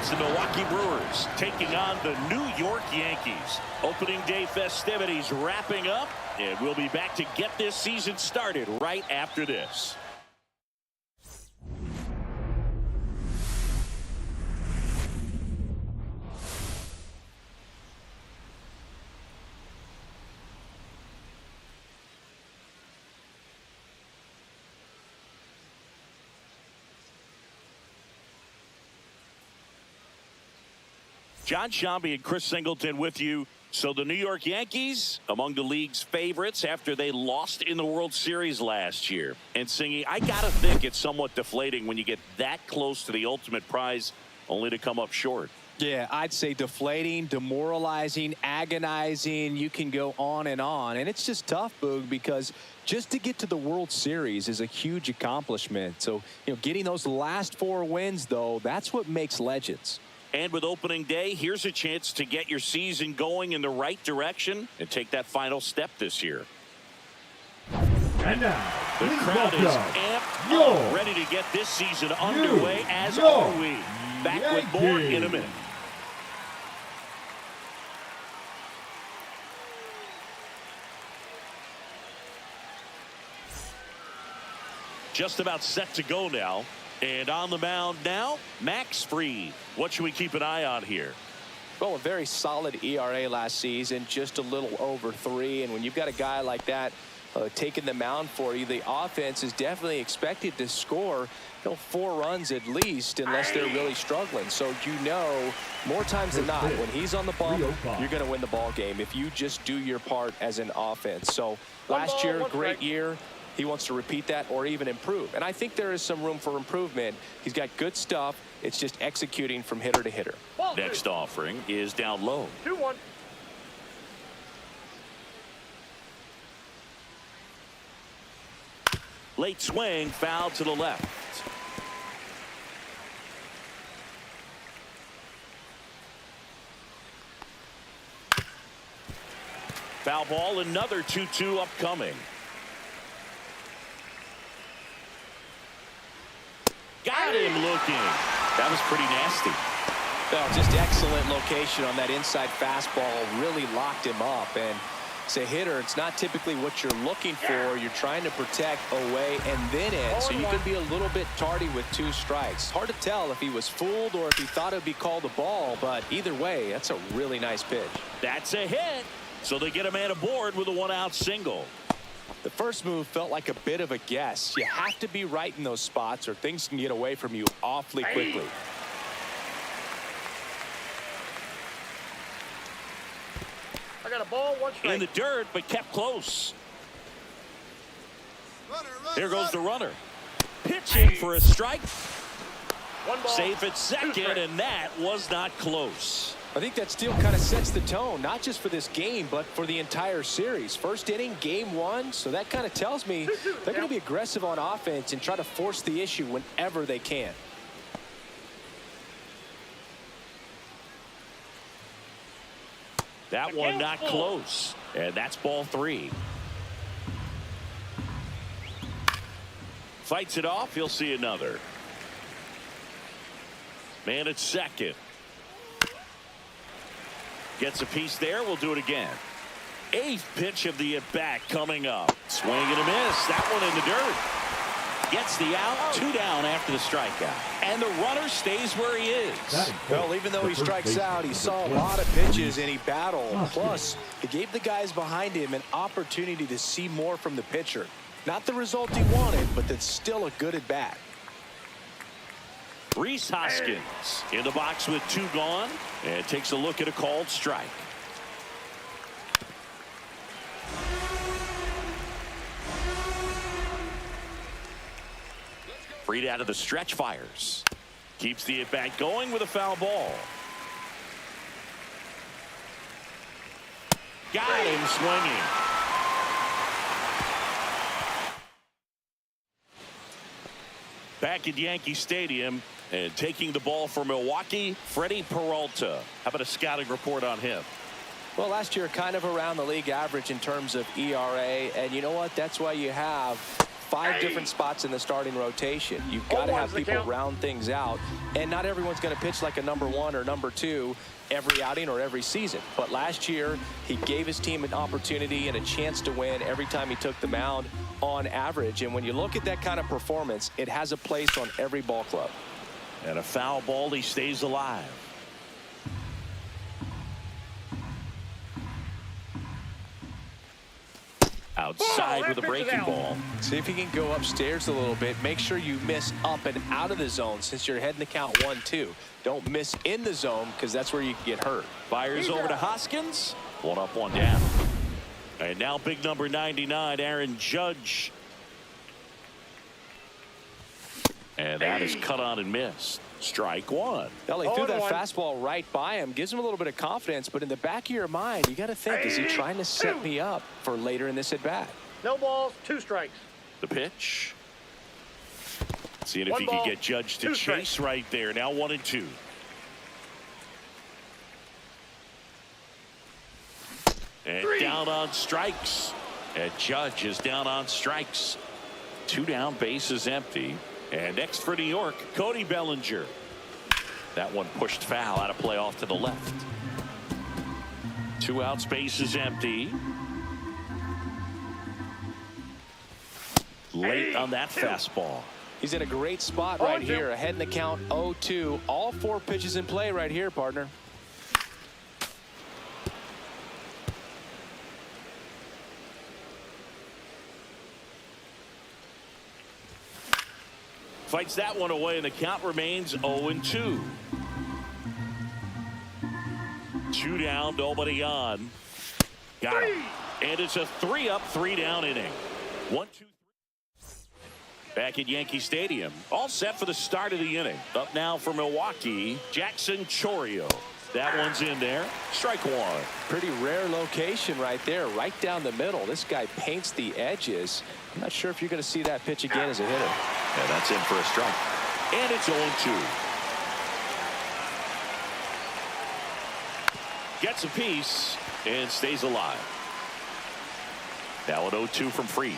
It's the Milwaukee Brewers taking on the New York Yankees. Opening day festivities wrapping up, and we'll be back to get this season started right after this. John Shambi and Chris Singleton with you. So the New York Yankees among the league's favorites after they lost in the World Series last year. And Singy, I got to think it's somewhat deflating when you get that close to the ultimate prize only to come up short. Yeah, I'd say deflating, demoralizing, agonizing. You can go on. And it's just tough, Boog, because just to get to the World Series is a huge accomplishment. So, getting those last 4 wins, though, that's what makes legends. And with opening day, here's a chance to get your season going in the right direction and take that final step this year. And now, the crowd is amped up, ready to get this season underway, as are we. Back with more in a minute. Just about set to go now. And on the mound now, Max Fried. What should we keep an eye on here? Well, a very solid ERA last season, just a little over 3. And when you've got a guy like that taking the mound for you, the offense is definitely expected to score 4 runs at least, unless they're really struggling. So more times than not, when he's on the bump, you're going to win the ball game if you just do your part as an offense. So last year, great year. He wants to repeat that or even improve. And I think there is some room for improvement. He's got good stuff. It's just executing from hitter to hitter. Next offering is down low. 2-1. Late swing, foul to the left. Foul ball, another 2-2 upcoming. Got him looking. That was pretty nasty. Well, just excellent location on that inside fastball. Really locked him up. And as a hitter, it's not typically what you're looking for. You're trying to protect away and then in. So you can be a little bit tardy with 2 strikes. Hard to tell if he was fooled or if he thought it would be called a ball. But either way, that's a really nice pitch. That's a hit. So they get a man aboard with a 1-out single. The first move felt like a bit of a guess. You have to be right in those spots or things can get away from you awfully quickly. I got a ball, 1 strike. In the dirt, but kept close. Here goes the runner. Pitching for a strike. 1 ball, Safe at second, 2 strikes. and that was not close. I think that still kind of sets the tone, not just for this game, but for the entire series. First inning, game 1. So that kind of tells me they're going to be aggressive on offense and try to force the issue whenever they can. That one not close. And that's ball 3. Fights it off. He'll see another. Man at second. Gets a piece there. We'll do it again. 8th pitch of the at-bat coming up. Swing and a miss. That one in the dirt. Gets the out. 2 down after the strikeout. And the runner stays where he is. Well, even though he strikes out, he saw a lot of pitches and he battled. Plus, it gave the guys behind him an opportunity to see more from the pitcher. Not the result he wanted, but that's still a good at-bat. Rhys Hoskins in the box with 2 gone and takes a look at a called strike. Fried out of the stretch, fires. Keeps the at bat going with a foul ball. Got him swinging. Back at Yankee Stadium and taking the ball for Milwaukee, Freddie Peralta. How about a scouting report on him? Well, last year kind of around the league average in terms of ERA, and you know what? That's why you have 5 different spots in the starting rotation. You've got to have people round things out, and not everyone's going to pitch like a number 1 or number 2 every outing or every season. But last year, he gave his team an opportunity and a chance to win every time he took the mound on average. And when you look at that kind of performance, it has a place on every ball club. And a foul ball, he stays alive. Outside with a breaking ball. See if you can go upstairs a little bit. Make sure you miss up and out of the zone since you're heading to count 1-2. Don't miss in the zone because that's where you can get hurt. Fires over to Hoskins. 1 up, 1 down. And now big number 99, Aaron Judge. And that is cut on and missed. Strike 1. Well, he threw that fastball right by him. Gives him a little bit of confidence, but in the back of your mind, you got to think, is he trying to set me up for later in this at-bat? No balls, 2 strikes. The pitch. Seeing if he can get Judge to chase right there. Now 1-2. And down on strikes. And Judge is down on strikes. 2 down, bases empty. And next for New York, Cody Bellinger. That one pushed foul, out of play off to the left. 2 outs, bases empty. Late on that fastball. He's in a great spot right here, ahead in the count 0-2. All 4 pitches in play right here, partner. Fights that one away, and the count remains 0-2. 2 down, nobody on. Got him. And it's a 3-up, 3-down inning. 1-2-3. Back at Yankee Stadium. All set for the start of the inning. Up now for Milwaukee, Jackson Chourio. That one's in there. Strike 1. Pretty rare location right there, right down the middle. This guy paints the edges. I'm not sure if you're going to see that pitch again as a hitter. Yeah, that's in for a strike. And it's 0-2. Gets a piece and stays alive. Now an 0-2 from Free.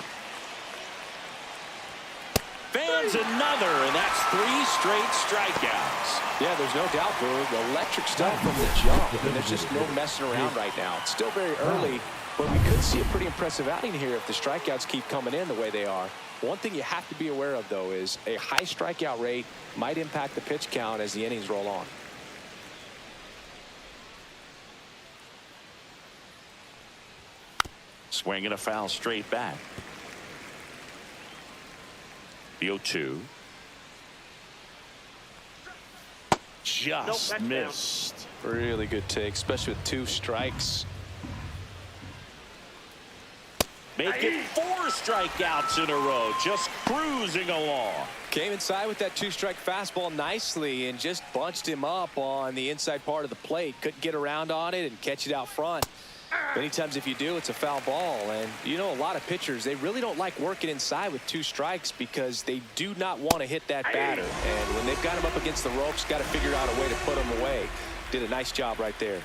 Fans another, and that's 3 straight strikeouts. Yeah, there's no doubt, Brewer. Electric stuff from the jump. And there's just no messing around right now. It's still very early, but we could see a pretty impressive outing here if the strikeouts keep coming in the way they are. One thing you have to be aware of, though, is a high strikeout rate might impact the pitch count as the innings roll on. Swing and a foul straight back. The 0-2. Just missed. Really good take, especially with 2 strikes. Make it 4 strikeouts in a row, just cruising along. Came inside with that 2-strike fastball nicely and just bunched him up on the inside part of the plate. Couldn't get around on it and catch it out front. Many times if you do, it's a foul ball. And you know, a lot of pitchers, they really don't like working inside with 2 strikes because they do not want to hit that batter. And when they've got him up against the ropes, got to figure out a way to put him away. Did a nice job right there.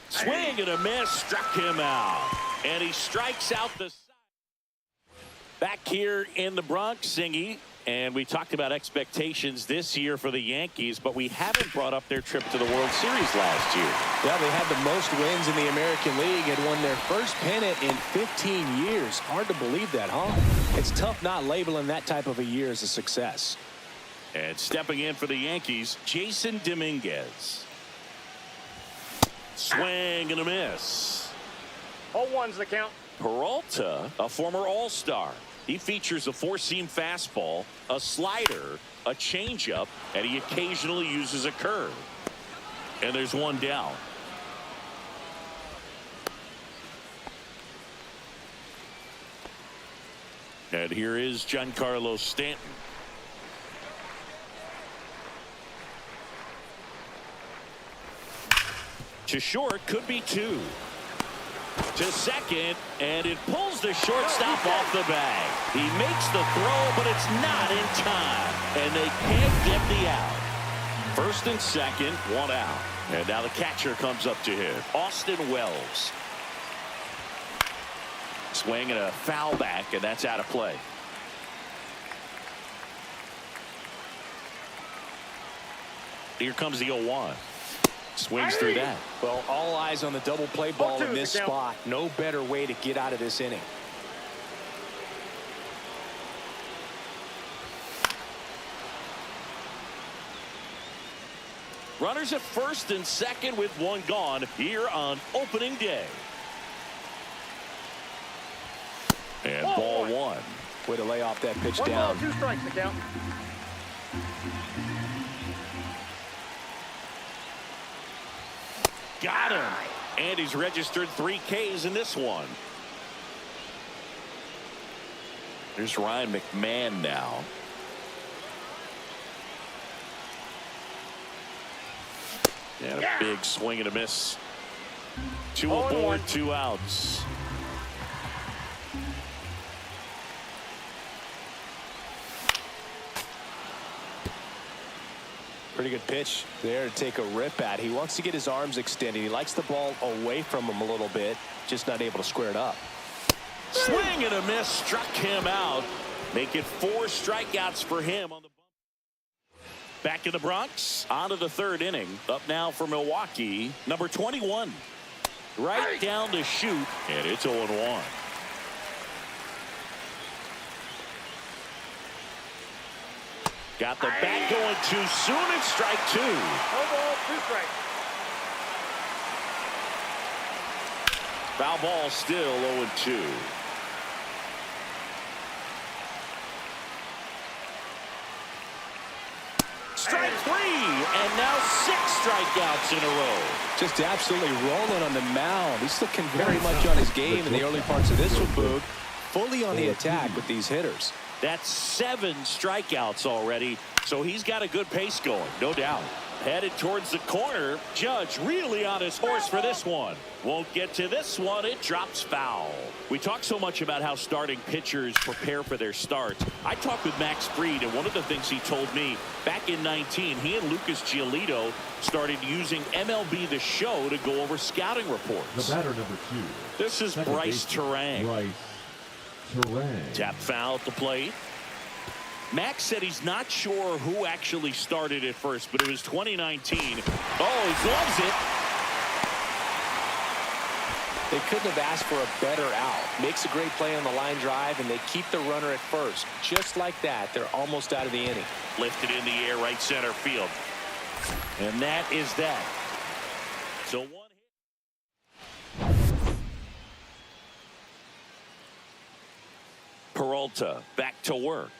Swing and a miss, struck him out. And he strikes out the side. Back here in the Bronx, Singy, and we talked about expectations this year for the Yankees, but we haven't brought up their trip to the World Series last year. Yeah, they had the most wins in the American League and won their first pennant in 15 years. Hard to believe that, huh? It's tough not labeling that type of a year as a success. And stepping in for the Yankees, Jasson Dominguez. Swing and a miss. 0-1's the count. Peralta, a former All-Star. He features a 4-seam fastball, a slider, a changeup, and he occasionally uses a curve. And there's 1 down. And here is Giancarlo Stanton. To short, could be 2. To second, and it pulls the shortstop off the bag. He makes the throw, but it's not in time, and they can't get the out. First and second, one out. And now the catcher comes up to him, Austin Wells. Swing and a foul back, and that's out of play. Here comes the 0-1. Swings through that. Well, all eyes on the double play ball in this spot. No better way to get out of this inning. Runners at first and second with one gone here on opening day. And ball one. Way to lay off that pitch One down. ball, 2 strikes to count. Got him. And he's registered 3 Ks in this one. There's Ryan McMahon now. And a big swing and a miss. 2 aboard, 2 outs. Pretty good pitch there to take a rip at. He wants to get his arms extended. He likes the ball away from him a little bit, just not able to square it up. Swing and a miss, struck him out. Make it 4 strikeouts for him on the bump. Back in the Bronx, on to the 3rd inning. Up now for Milwaukee, number 21. Right down to shoot, and it's 0-1. Got the bat going too soon, and strike 2. No ball, 2 strikes. Foul ball, still 0-2. Strike 3, and now 6 strikeouts in a row. Just absolutely rolling on the mound. He's looking very much on his game in the early parts of this one, Boog. Fully on the attack with these hitters. That's 7 strikeouts already, so he's got a good pace going, no doubt. Headed towards the corner. Judge really on his horse for this one. Won't get to this one. It drops foul. We talk so much about how starting pitchers prepare for their starts. I talked with Max Fried, and one of the things he told me back in 19, he and Lucas Giolito started using MLB The Show to go over scouting reports. The batter number 2. This is Bryce Terang. Bryce Terang. Tap foul at the plate. Max said he's not sure who actually started at first, but it was 2019. Oh, he gloves it. They couldn't have asked for a better out. Makes a great play on the line drive, and they keep the runner at first. Just like that, they're almost out of the inning. Lifted in the air, right center field. And that is that. So 1 hit. Peralta back to work.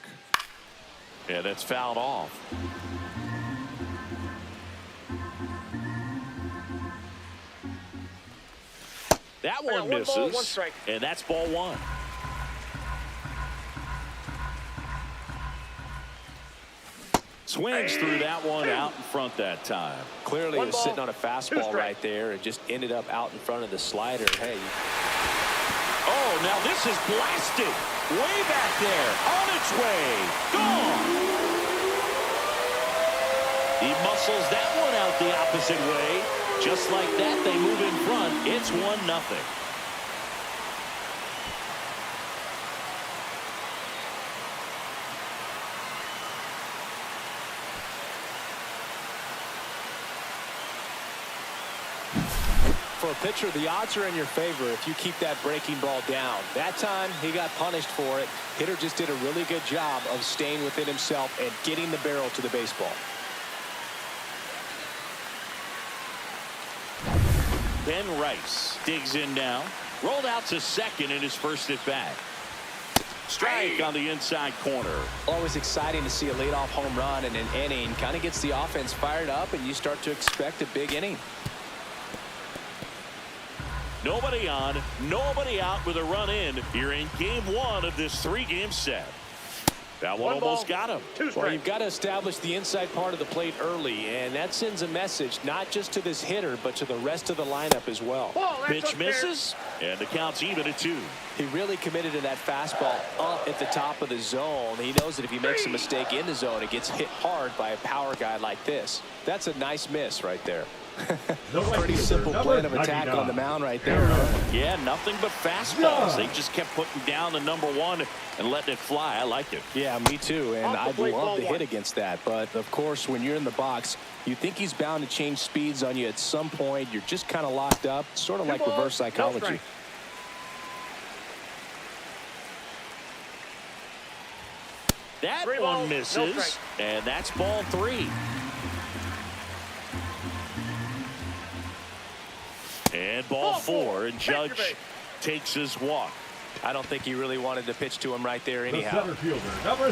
Yeah, that's fouled off. That one misses. 1 ball, 1 strike. And that's ball 1. Swings through that one out in front that time. Clearly 1 was ball, sitting on a 2 fastball strikes. right there and just ended up out in front of the slider. Hey. Oh, now this is blasted. Way back there. On its way. Gone. He muscles that one out the opposite way. Just like that, they move in front. It's 1-0. For a pitcher, the odds are in your favor if you keep that breaking ball down. That time, he got punished for it. Hitter just did a really good job of staying within himself and getting the barrel to the baseball. Ben Rice digs in now. Rolled out to second in his first at bat. Strike on the inside corner. Always exciting to see a leadoff home run in an inning. Kind of gets the offense fired up, and you start to expect a big inning. Nobody on, nobody out with a run in here in game 1 of this 3-game set. That one 1 almost ball, got him. 2 strikes. Well, you've got to establish the inside part of the plate early, and that sends a message not just to this hitter, but to the rest of the lineup as well. Ball, that's Pitch up there. misses, and the count's even at 2. He really committed to that fastball up at the top of the zone. He knows that if he makes a mistake in the zone, it gets hit hard by a power guy like this. That's a nice miss right there. Pretty simple plan of attack on the mound right there. Yeah, nothing but fastballs. They just kept putting down the number one and letting it fly. I like it. Yeah, me too. And I'd love to hit against that. But, of course, when you're in the box, you think he's bound to change speeds on you at some point. You're just kind of locked up, sort of like reverse psychology. That one misses, and that's ball 3. And ball 4, and Judge takes his walk. I don't think he really wanted to pitch to him right there anyhow.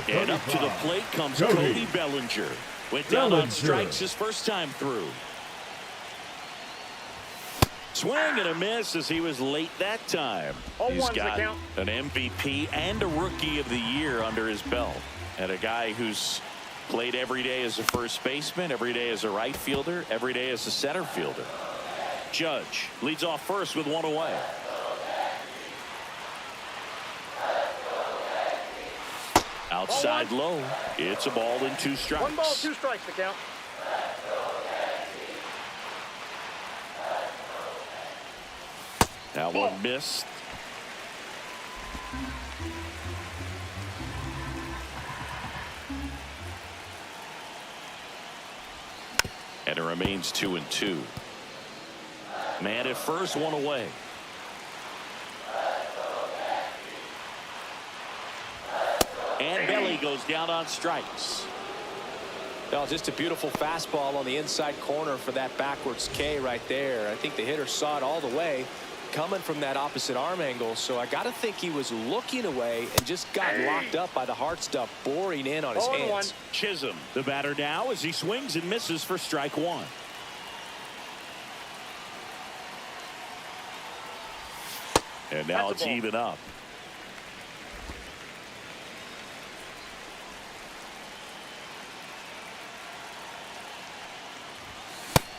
And up to the plate comes Cody Bellinger. Went down on strikes his first time through. Swing and a miss as he was late that time. He's got an MVP and a Rookie of the Year under his belt. And a guy who's played every day as a first baseman, every day as a right fielder, every day as a center fielder. Judge leads off first with 1 away. Outside low. It's a ball and 2 strikes. 1 ball, 2 strikes to count. That one missed. And it remains 2-2. Man at first, 1 away. And Belly goes down on strikes. Well, just a beautiful fastball on the inside corner for that backwards K right there. I think the hitter saw it all the way coming from that opposite arm angle. So I got to think he was looking away and just got locked up by the hard stuff boring in on his hands. Chisholm, the batter now, as he swings and misses for strike 1. And now it's even up.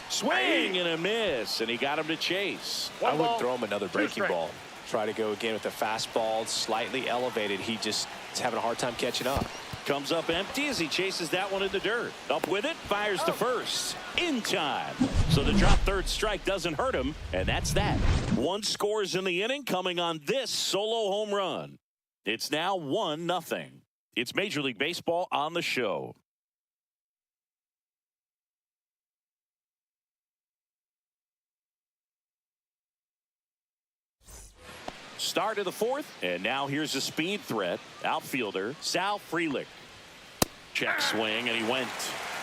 Swing and a miss, and he got him to chase. I would throw him another breaking ball. Try to go again with the fastball, slightly elevated. He just is having a hard time catching up. Comes up empty as he chases that one in the dirt. Up with it, fires to first. In time. So the drop third strike doesn't hurt him, and that's that. 1 scores in the inning coming on this solo home run. It's now 1-0. It's Major League Baseball on the show. Start of the 4th, and now here's a speed threat. Outfielder Sal Frelick. Check swing, and he went.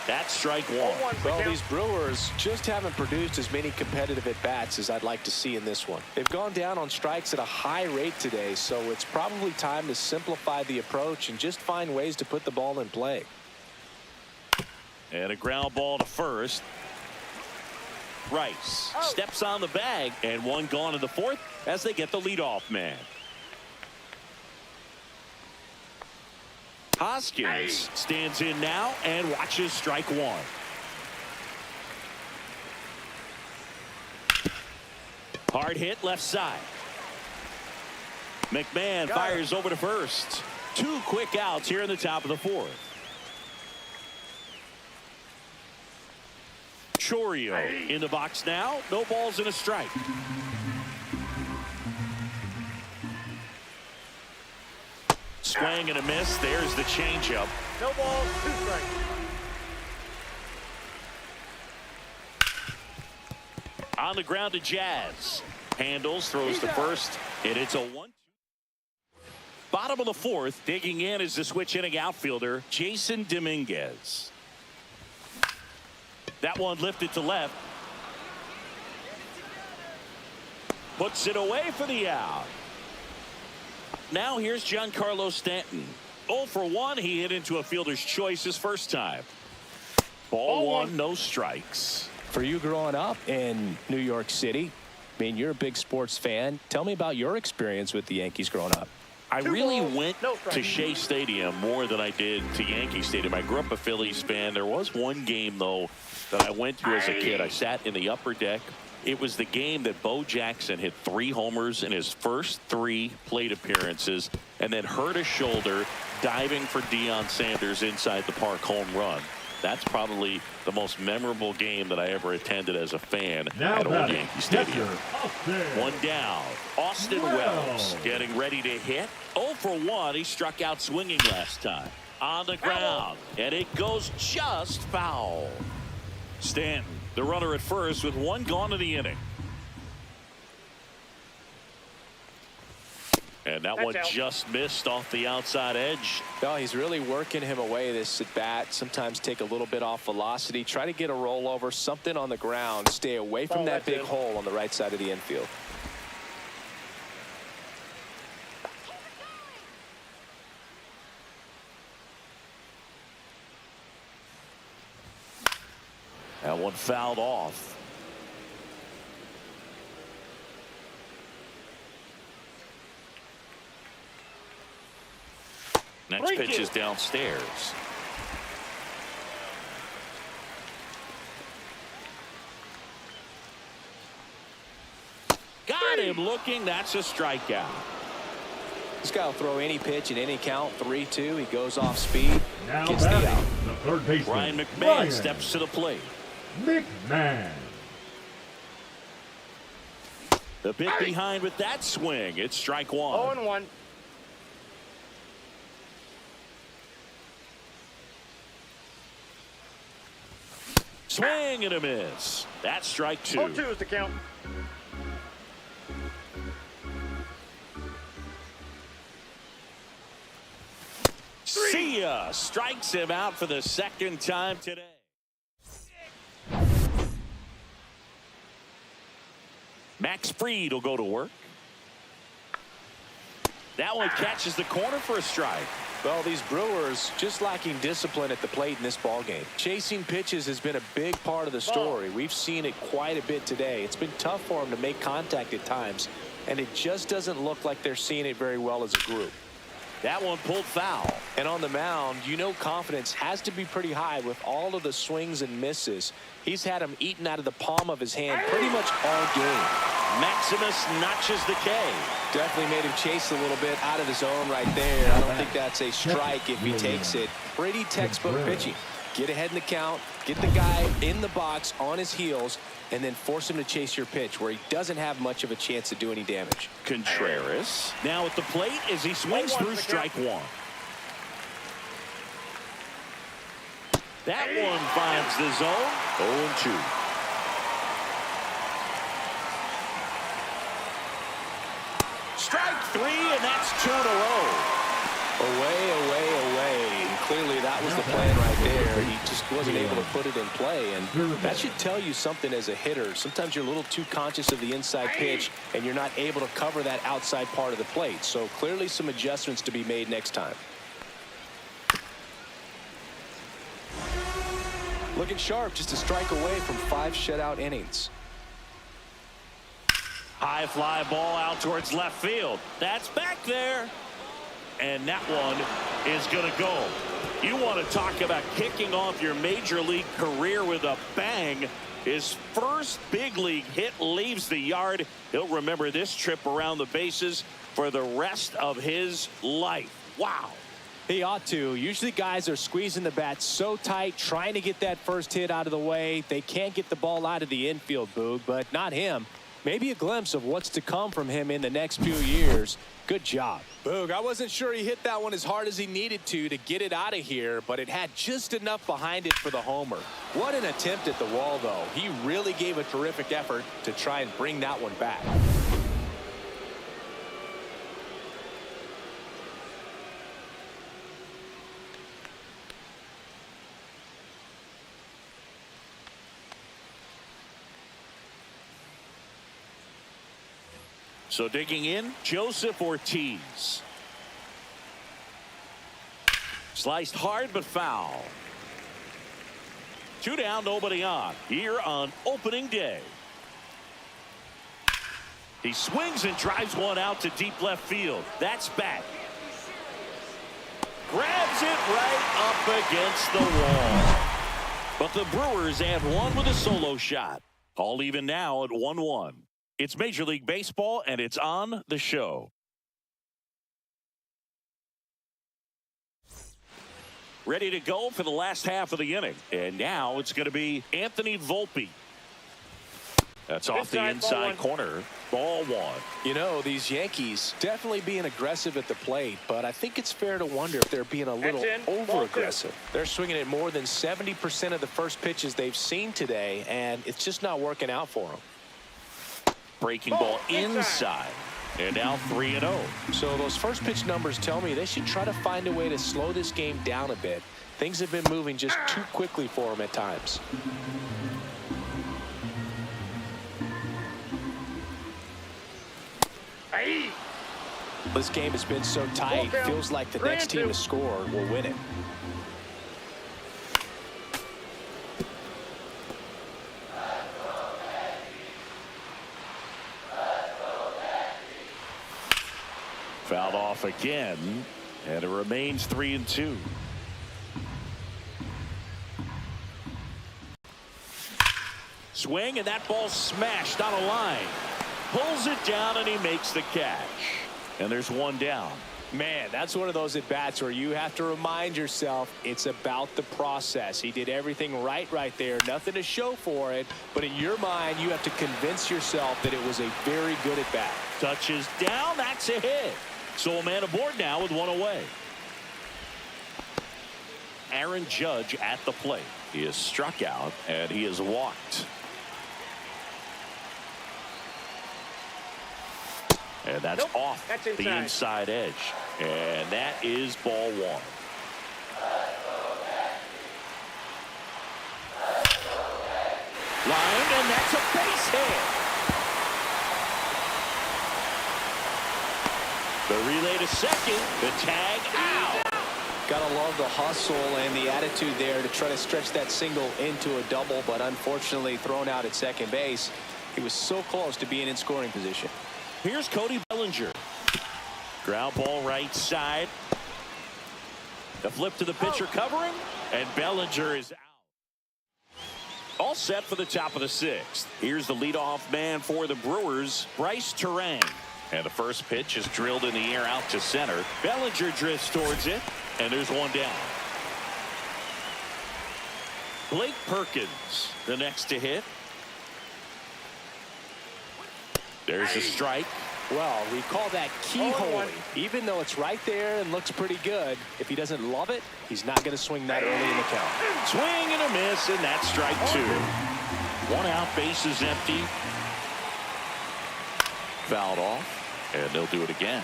That's strike 1. Well, these Brewers just haven't produced as many competitive at-bats as I'd like to see in this one. They've gone down on strikes at a high rate today, so it's probably time to simplify the approach and just find ways to put the ball in play. And a ground ball to first. Rhys steps on the bag, and 1 gone in the 4th as they get the leadoff man. Hoskins stands in now and watches strike 1. Hard hit left side. McMahon fires over to first. 2 quick outs here in the top of the 4th. Chourio in the box now. No balls and a strike. Swing and a miss. There's the changeup. No balls, 2 strikes. On the ground to Jazz. Handles, throws to first, and it's a 1-2. Bottom of the 4th, digging in is the switch inning outfielder, Jasson Dominguez. That one lifted to left. Puts it away for the out. Now here's Giancarlo Stanton. 0 for 1. He hit into a fielder's choice his first time. Ball 1, no strikes. For you growing up in New York City, I mean, you're a big sports fan. Tell me about your experience with the Yankees growing up. I really went to Shea Stadium more than I did to Yankee Stadium. I grew up a Phillies fan. There was one game, though, that I went to as a kid. I sat in the upper deck It was the game that Bo Jackson hit 3 homers in his first 3 plate appearances and then hurt his shoulder diving for Deion Sanders inside the park home run. That's probably the most memorable game that I ever attended as a fan at Old Yankee Stadium. 1 down. Austin Wells getting ready to hit. 0 for 1. He struck out swinging last time. On the ground. And it goes just foul. Stanton, the runner at first with 1 gone in the inning. And that one just missed off the outside edge. No, he's really working him away this at bat. Sometimes take a little bit off velocity. Try to get a rollover, something on the ground. Stay away from that big hole on the right side of the infield. That one fouled off. Next pitch is downstairs. Got him looking. That's a strikeout. This guy will throw any pitch in any count. 3-2. He goes off speed. Now gets the out. the third baseman, Ryan McMahon steps to the plate. McMahon. The bit behind with that swing. It's strike 1. 0-1. Swing and a miss. That's strike 2. 0-2 is the count. See ya. Strikes him out for the 2nd time today. Max Fried will go to work. That one catches the corner for a strike. Well, these Brewers just lacking discipline at the plate in this ballgame. Chasing pitches has been a big part of the story. We've seen it quite a bit today. It's been tough for them to make contact at times, and it just doesn't look like they're seeing it very well as a group. That one pulled foul. And on the mound, you know confidence has to be pretty high with all of the swings and misses. He's had them eaten out of the palm of his hand pretty much all game. Maximus notches the K. Definitely made him chase a little bit out of his zone right there. I don't think that's a strike if he takes it. Pretty textbook pitching. Get ahead in the count, get the guy in the box on his heels, and then force him to chase your pitch where he doesn't have much of a chance to do any damage. Contreras now at the plate as he swings through strike 1. That one finds the zone. 0-2. Strike 3, and that's 2 in a row. Away. And clearly that was the plan right there. He just wasn't able to put it in play. And that should tell you something as a hitter. Sometimes you're a little too conscious of the inside pitch, and you're not able to cover that outside part of the plate. So clearly some adjustments to be made next time. Looking sharp, just a strike away from 5 shutout innings. High fly ball out towards left field. That's back there. And that one is going to go. You want to talk about kicking off your major league career with a bang. His first big league hit leaves the yard. He'll remember this trip around the bases for the rest of his life. Wow. He ought to. Usually guys are squeezing the bat so tight, trying to get that first hit out of the way. They can't get the ball out of the infield, Boog, but not him. Maybe a glimpse of what's to come from him in the next few years. Good job. Boog, I wasn't sure he hit that one as hard as he needed to get it out of here, but it had just enough behind it for the homer. What an attempt at the wall, though. He really gave a terrific effort to try and bring that one back. So digging in, Joseph Ortiz. Sliced hard but foul. 2 down, nobody on here on opening day. He swings and drives one out to deep left field. That's back. Grabs it right up against the wall. But the Brewers add one with a solo shot. All even now at 1-1. It's Major League Baseball, and it's on the show. Ready to go for the last half of the inning. And now it's going to be Anthony Volpe. That's off the inside corner. Ball 1. You know, these Yankees definitely being aggressive at the plate, but I think it's fair to wonder if they're being a little over-aggressive. They're swinging at more than 70% of the first pitches they've seen today, and it's just not working out for them. Breaking ball inside. And now 3-0. So those first pitch numbers tell me they should try to find a way to slow this game down a bit. Things have been moving just too quickly for them at times. This game has been so tight, feels like the next team to score will win it. Fouled off again, and it remains 3-2. Swing, and that ball smashed on a line. Pulls it down, and he makes the catch. And there's one down. Man, that's one of those at-bats where you have to remind yourself it's about the process. He did everything right there. Nothing to show for it. But in your mind, you have to convince yourself that it was a very good at-bat. Touches down. That's a hit. So a man aboard now with one away. Aaron Judge at the plate. He is struck out, and he is walked. And that's off the inside edge. And that is ball 1. Line, and that's a base hit. The relay to second. The tag out. Gotta love the hustle and the attitude there to try to stretch that single into a double, but unfortunately thrown out at second base. He was so close to being in scoring position. Here's Cody Bellinger. Ground ball right side. The flip to the pitcher covering, and Bellinger is out. All set for the top of the 6th. Here's the leadoff man for the Brewers, Bryce Terang. And the first pitch is drilled in the air out to center. Bellinger drifts towards it, and there's one down. Blake Perkins, the next to hit. There's a strike. Well, we call that keyhole. Even though it's right there and looks pretty good, if he doesn't love it, he's not going to swing that early in the count. Swing and a miss, and that's strike 2. 1 out, bases empty. Fouled off, and they'll do it again.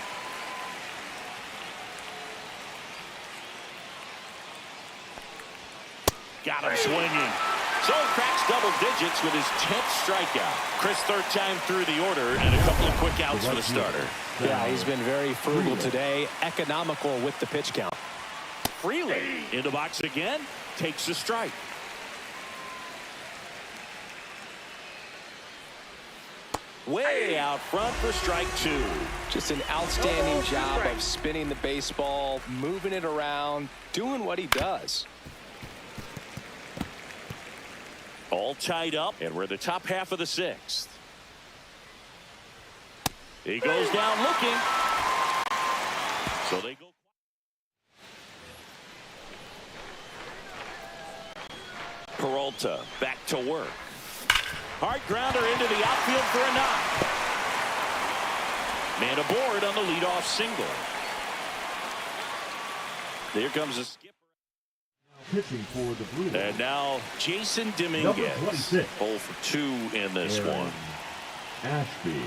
Got him swinging. So he cracks double digits with his 10th strikeout. Chris, third time through the order, and a couple of quick outs for the starter. Yeah, he's been very frugal today, economical with the pitch count. Frelick in the box again, takes a strike. Way out front for strike 2. Just an outstanding job of spinning the baseball, moving it around, doing what he does. All tied up, and we're the top half of the 6th. He goes down looking. So they go. Peralta back to work. Hard grounder into the outfield for a knock. Man aboard on the leadoff single. There comes a skipper. Pitching for the Brewers. And now Jasson Dominguez. 0 for 2 in this one. Ashby.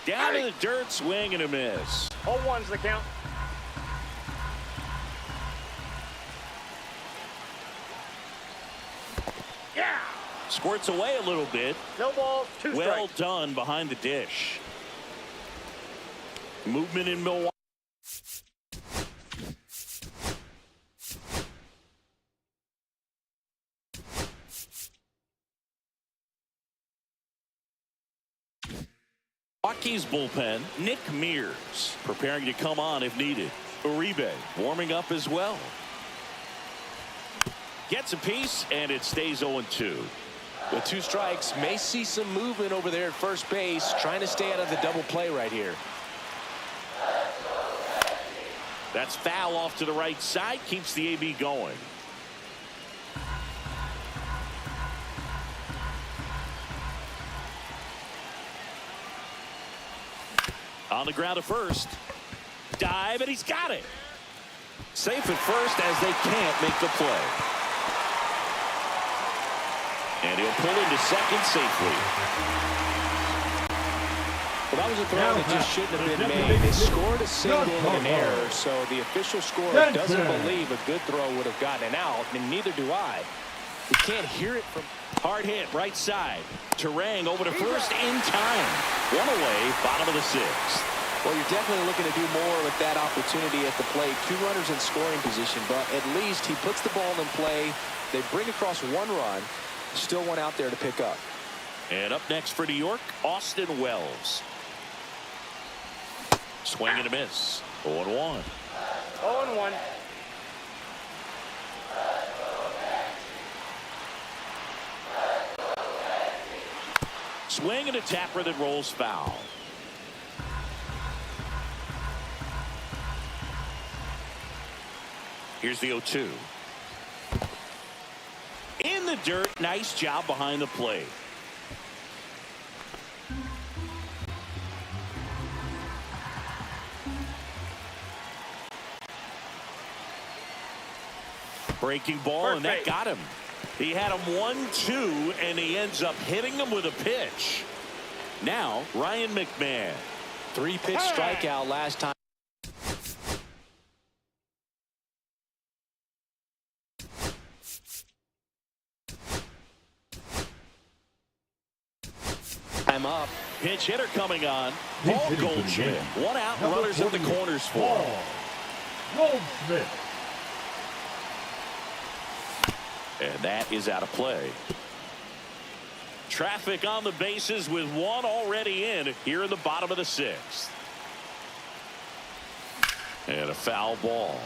Down in the dirt, swing and a miss. 0-1's the count. Yeah. Squirts away a little bit. No balls, 2 strikes. Well done behind the dish. Movement in Milwaukee. Milwaukee's bullpen, Nick Mears preparing to come on if needed. Uribe warming up as well. Gets a piece, and it stays 0-2. With 2 strikes, may see some movement over there at first base, trying to stay out of the double play right here. That's foul off to the right side, keeps the AB going. On the ground to first. Dive, and he's got it. Safe at first as they can't make the play. And he'll pull into second safely. Well, that was a throw that just shouldn't have been made. They scored a single and an error, so the official scorer doesn't believe a good throw would have gotten an out, and neither do I. We can't hear it from... Hard hit, right side. Terang over to first in time. 1 away, bottom of the 6th. Well, you're definitely looking to do more with that opportunity at the plate. 2 runners in scoring position, but at least he puts the ball in play. They bring across 1 run. Still 1 out there to pick up. And up next for New York, Austin Wells. Swing and a miss. 0-1. 0-1. Swing and a tapper that rolls foul. Here's the 0-2. In the dirt. Nice job behind the plate. Breaking ball, and that got him. He had him 1-2, and he ends up hitting him with a pitch. Now, Ryan McMahon. 3-pitch strikeout last time. I'm up. Pinch hitter coming on. Paul Goldschmidt. 1 out, runners at the corners for him. Goldschmidt. And that is out of play. Traffic on the bases with 1 already in here in the bottom of the 6th. And a foul ball.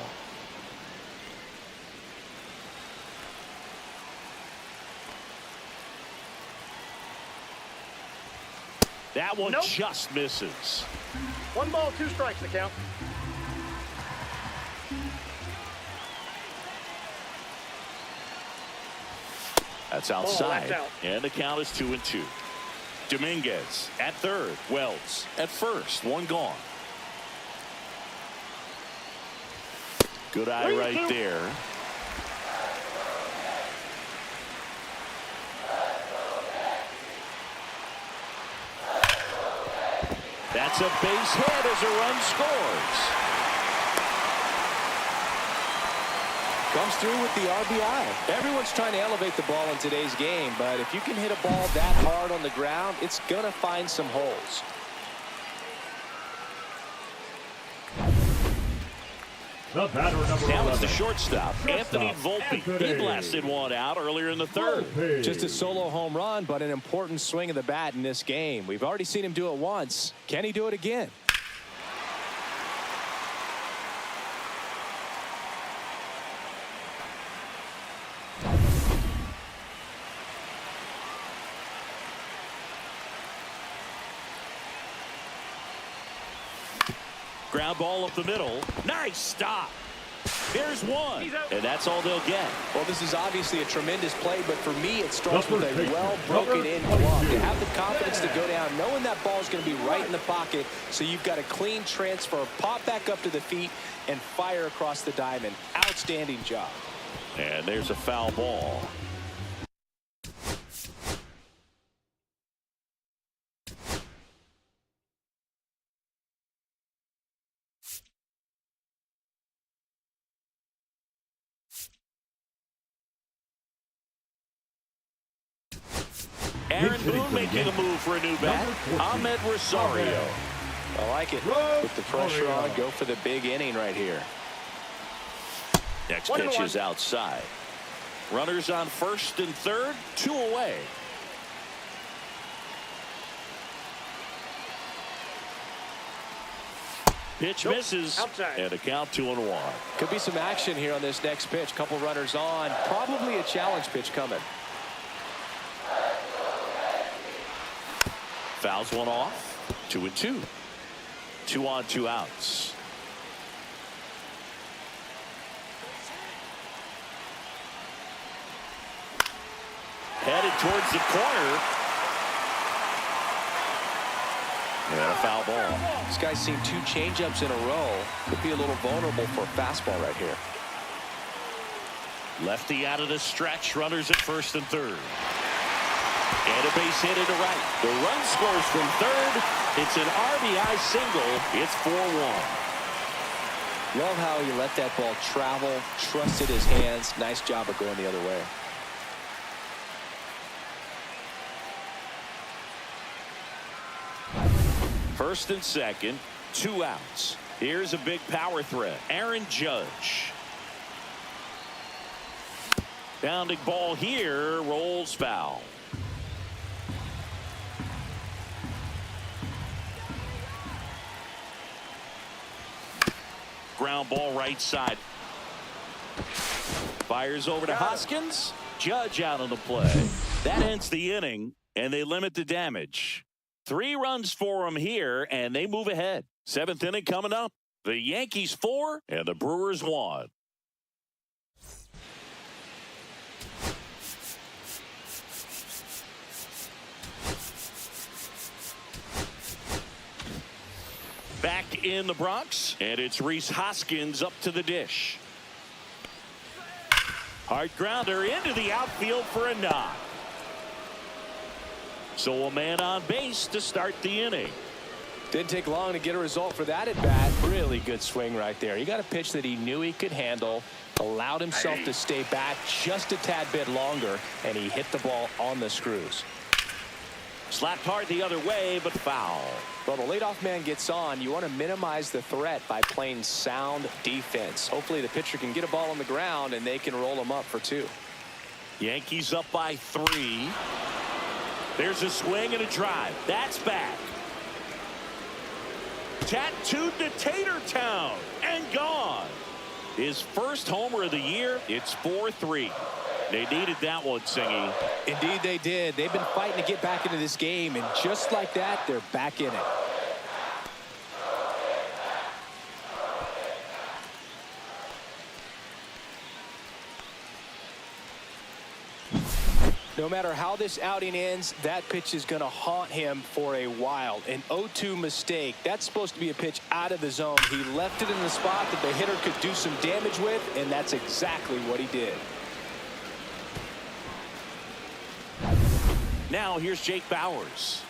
That one just misses. 1 ball, 2 strikes the count. That's outside. That's out. And the count is 2-2. Dominguez at third. Wells at first. 1 gone. Good eye right there. That's a base hit as a run scores. Comes through with the RBI. Everyone's trying to elevate the ball in today's game, but if you can hit a ball that hard on the ground, it's going to find some holes. The batter number now 11. it's the shortstop, Anthony Volpe. He blasted 1 out earlier in the 3rd. Volpe. Just a solo home run, but an important swing of the bat in this game. We've already seen him do it once. Can he do it again? Ground ball up the middle. Nice stop. Here's 1. And that's all they'll get. Well, this is obviously a tremendous play, but for me, it starts with a well-broken-in glove. To have the confidence to go down, knowing that ball is going to be right in the pocket, so you've got a clean transfer, pop back up to the feet, and fire across the diamond. Outstanding job. And there's a foul ball. Aaron Boone making a move for a new bat. Amed Rosario. I like it. Put the pressure on. Go for the big inning right here. Next pitch is outside. Runners on first and third. 2 away. Pitch misses. Outside. And a count 2-1. Could be some action here on this next pitch. Couple runners on. Probably a challenge pitch coming. Fouls one off. 2-2. 2 on, 2 outs. Headed towards the corner. And a foul ball. This guy's seen 2 changeups in a row. Could be a little vulnerable for a fastball right here. Lefty out of the stretch. Runners at first and third. And a base hit into right. The run scores from third. It's an RBI single. It's 4-1. Love how he let that ball travel, trusted his hands. Nice job of going the other way. First and second, 2 outs. Here's a big power threat. Aaron Judge. Bounding ball here, rolls foul. Ground ball right side. Fires over to Hoskins. Judge out on the play. That ends the inning, and they limit the damage. 3 runs for them here, and they move ahead. 7th inning coming up. The Yankees 4 and the Brewers 1. Back in the Bronx, and it's Rhys Hoskins up to the dish. Hard grounder into the outfield for a knock. So a man on base to start the inning. Didn't take long to get a result for that at bat. Really good swing right there. He got a pitch that he knew he could handle, allowed himself to stay back just a tad bit longer, and he hit the ball on the screws. Slapped hard the other way, but foul. Well, the leadoff man gets on. You want to minimize the threat by playing sound defense. Hopefully the pitcher can get a ball on the ground and they can roll him up for 2. Yankees up by 3. There's a swing and a drive. That's back. Tattooed to Tatertown and gone. His first homer of the year. It's 4-3. They needed that one, Singy. Indeed they did. They've been fighting to get back into this game, and just like that, they're back in it. No matter how this outing ends, that pitch is going to haunt him for a while. An 0-2 mistake. That's supposed to be a pitch out of the zone. He left it in the spot that the hitter could do some damage with, and that's exactly what he did. Now here's Jake Bauers.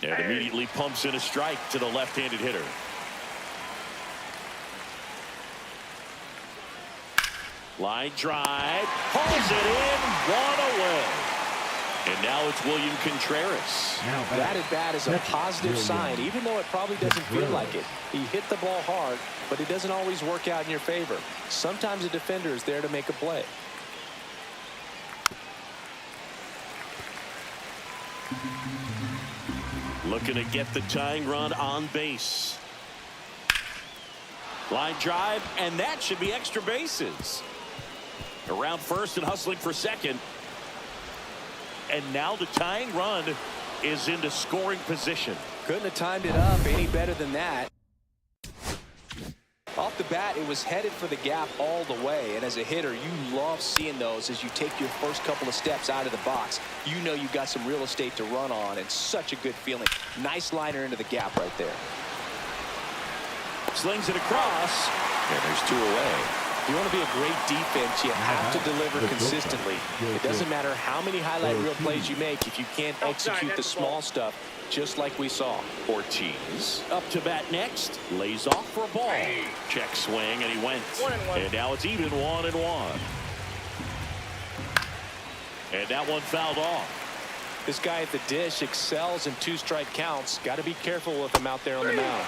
And immediately pumps in a strike to the left-handed hitter. Line drive. Hauls it in. 1 away. And now it's William Contreras. That at bat is a positive sign, even though it probably doesn't feel like it. He hit the ball hard, but it doesn't always work out in your favor. Sometimes a defender is there to make a play. Looking to get the tying run on base. Line drive, and that should be extra bases. Around first and hustling for second. And now the tying run is into scoring position. Couldn't have timed it up any better than that. Off the bat, it was headed for the gap all the way, and as a hitter, you love seeing those as you take your first couple of steps out of the box. You know you've got some real estate to run on, and such a good feeling. Nice liner into the gap right there. Slings it across, and there's 2 away. You want to be a great defense, you have to deliver consistently. It doesn't matter how many highlight reel plays you make if you can't execute the small stuff, just like we saw. Ortiz up to bat next, lays off for a ball. Check swing, and he went. 1-1. And now it's even 1-1. And that one fouled off. This guy at the dish excels in 2-strike counts. Got to be careful with him out there on the mound.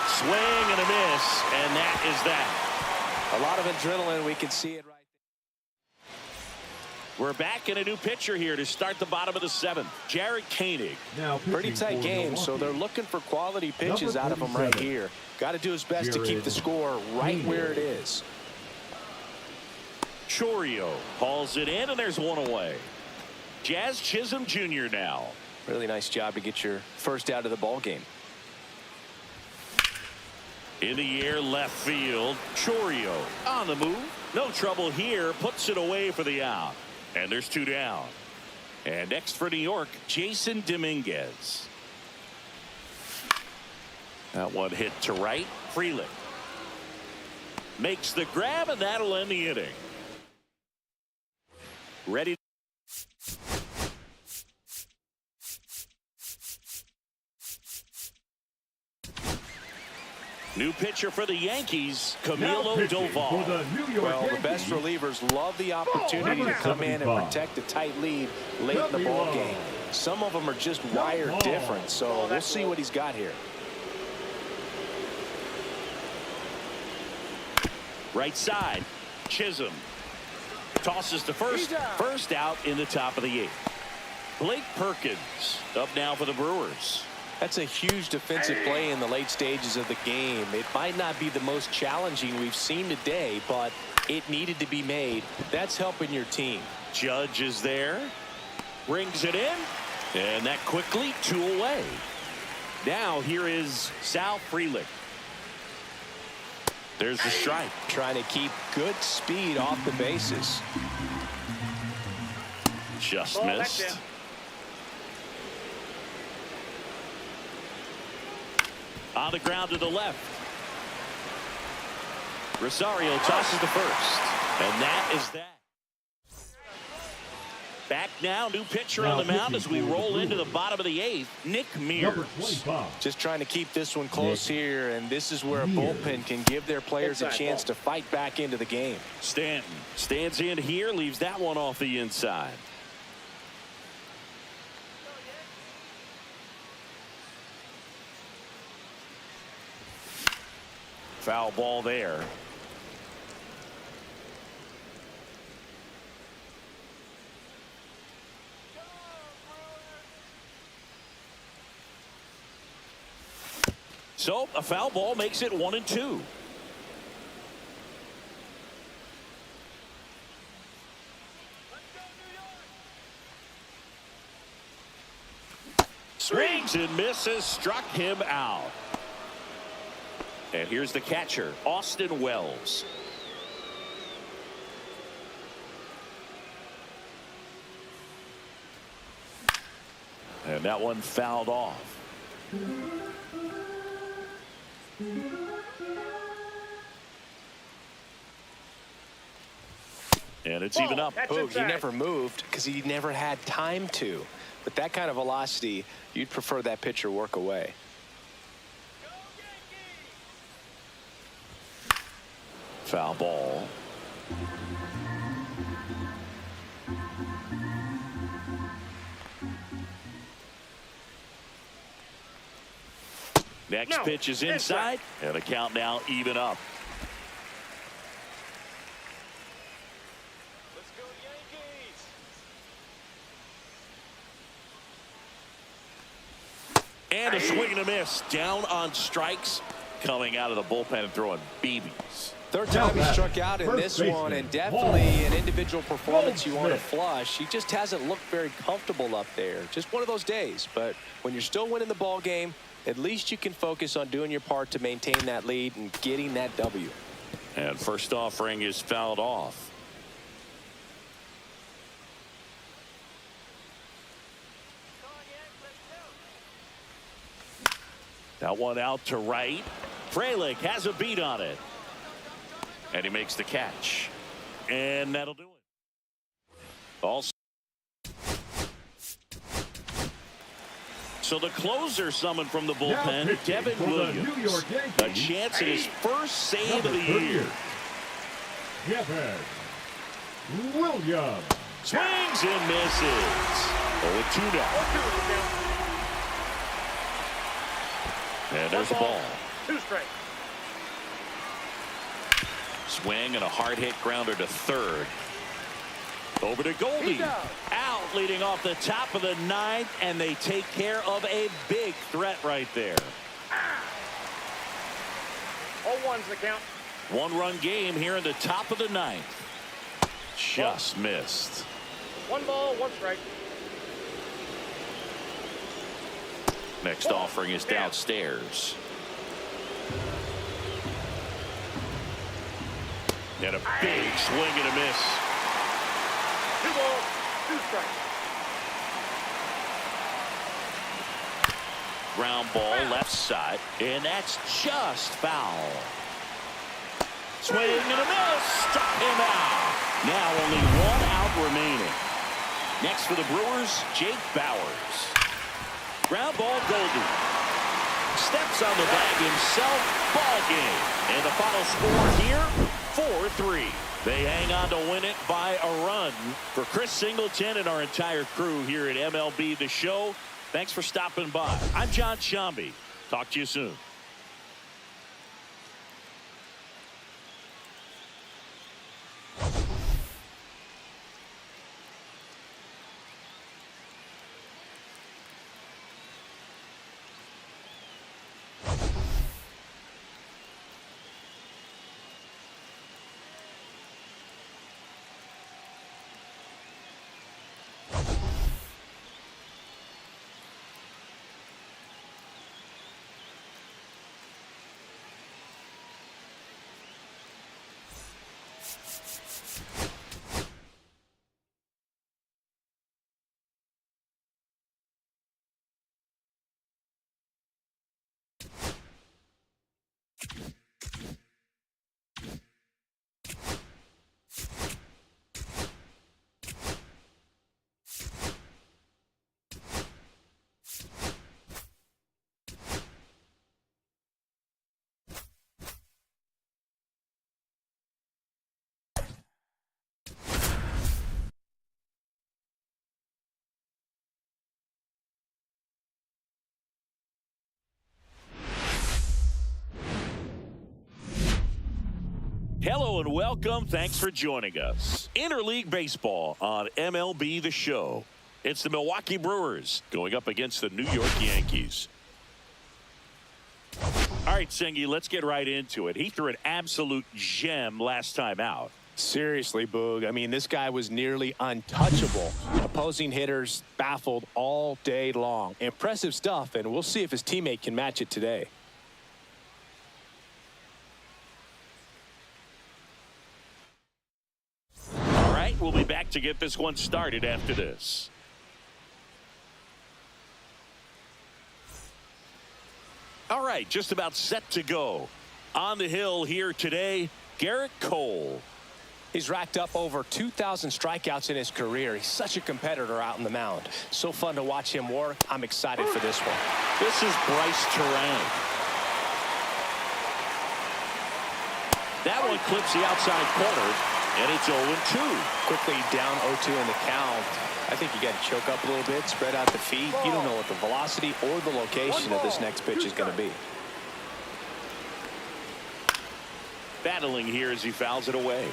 Swing and a miss, and that is that. A lot of adrenaline. We can see it right there. We're back in a new pitcher here to start the bottom of the 7th. Jared Koenig. Pretty tight game, so they're looking for quality pitches out of him right here. Got to do his best to keep the score right where it is. Chourio hauls it in, and there's 1 away. Jazz Chisholm Jr. now. Really nice job to get your first out of the ball game. In the air, left field. Chourio on the move. No trouble here. Puts it away for the out. And there's 2 down. And next for New York, Jasson Dominguez. That one hit to right. Frelick makes the grab, and that'll end the inning. Ready. New pitcher for the Yankees, Camilo Doval. Well, the best relievers love the opportunity to come in and protect a tight lead late in the ball game. Some of them are just wired different, so we'll see what he's got here. Right side, Chisholm tosses to first. First out in the top of the 8th. Blake Perkins up now for the Brewers. That's a huge defensive play in the late stages of the game. It might not be the most challenging we've seen today, but it needed to be made. That's helping your team. Judge is there, brings it in, and that quickly 2 away. Now here is Sal Frelick. There's the strike. Trying to keep good speed off the bases. Just missed. On the ground to the left. Rosario tosses to first. And that is that. Back now, new pitcher on the mound as we roll into the bottom of the 8th. Nick Mears. Just trying to keep this one close here, and this is where a bullpen can give their players a chance to fight back into the game. Stanton stands in here, leaves that one off the inside. Foul ball there. So a foul ball makes it 1-2. Swings and misses, struck him out. And here's the catcher, Austin Wells. And that one fouled off. And it's even up. Oh, he never moved because he never had time to. But that kind of velocity, you'd prefer that pitcher work away. Foul ball. Next pitch is inside, and the count now even up. Let's go Yankees. And a swing and a miss. Down on strikes, coming out of the bullpen and throwing BBs. Third time he struck out in this one, and definitely an individual performance you want to flush. He just hasn't looked very comfortable up there. Just one of those days. But when you're still winning the ball game, at least you can focus on doing your part to maintain that lead and getting that W. And first offering is fouled off. That one out to right. Frelick has a beat on it. And he makes the catch. And that'll do it. Also, so the closer summoned from the bullpen, Devin Williams. A chance at his first save of the year. Devin Williams. Swings and misses. 0-2 now. And there's the ball. 2 strikes. Swing and a hard hit grounder to third. Over to Goldie. Out leading off the top of the 9th, and they take care of a big threat right there. 0-1's the count. 1-run game here in the top of the 9th. Just missed. 1 ball, 1 strike. Next offering is downstairs. And a big swing and a miss. 2 balls, 2 strikes. Ground ball left side, and that's just foul. Swing and a miss. Struck him out. Now only 1 out remaining. Next for the Brewers, Jake Bauers. Ground ball, Goldie. Steps on the bag himself. Ball game. And the final score here, 4-3. They hang on to win it by a run. For Chris Singleton and our entire crew here at MLB The Show, thanks for stopping by. I'm John Shambi. Talk to you soon. Hello and welcome. Thanks for joining us. Interleague Baseball on MLB The Show. It's the Milwaukee Brewers going up against the New York Yankees. All right, Singy, let's get right into it. He threw an absolute gem last time out. Seriously, Boog. I mean, this guy was nearly untouchable. Opposing hitters baffled all day long. Impressive stuff, and we'll see if his teammate can match it today. We'll be back to get this one started after this. All right, just about set to go. On the hill here today, Garrett Cole. He's racked up over 2,000 strikeouts in his career. He's such a competitor out in the mound. So fun to watch him work. I'm excited for this one. This is Bryce Terang. That one clips the outside corner. And it's 0-2. Quickly down 0-2 in the count. I think you got to choke up a little bit, spread out the feet. You don't know what the velocity or the location of this next pitch is going to be. Battling here as he fouls it away.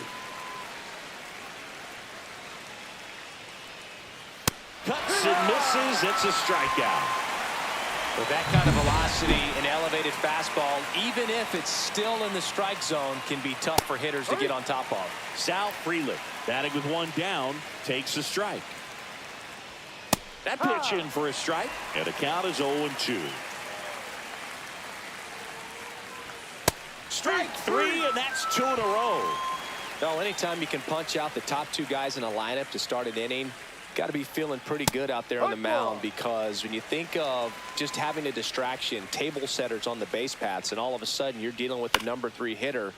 Cuts and misses. It's a strikeout. With that kind of velocity, an elevated fastball, even if it's still in the strike zone, can be tough for hitters to get on top of. Sal Frelick, batting with 1 down, takes a strike. That pitch in for a strike, and the count is 0-2. Strike 3, and that's 2 in a row. No, anytime you can punch out the top 2 guys in a lineup to start an inning, got to be feeling pretty good out there on the mound, because when you think of just having a distraction, table setters on the base paths, and all of a sudden you're dealing with the number 3 hitter,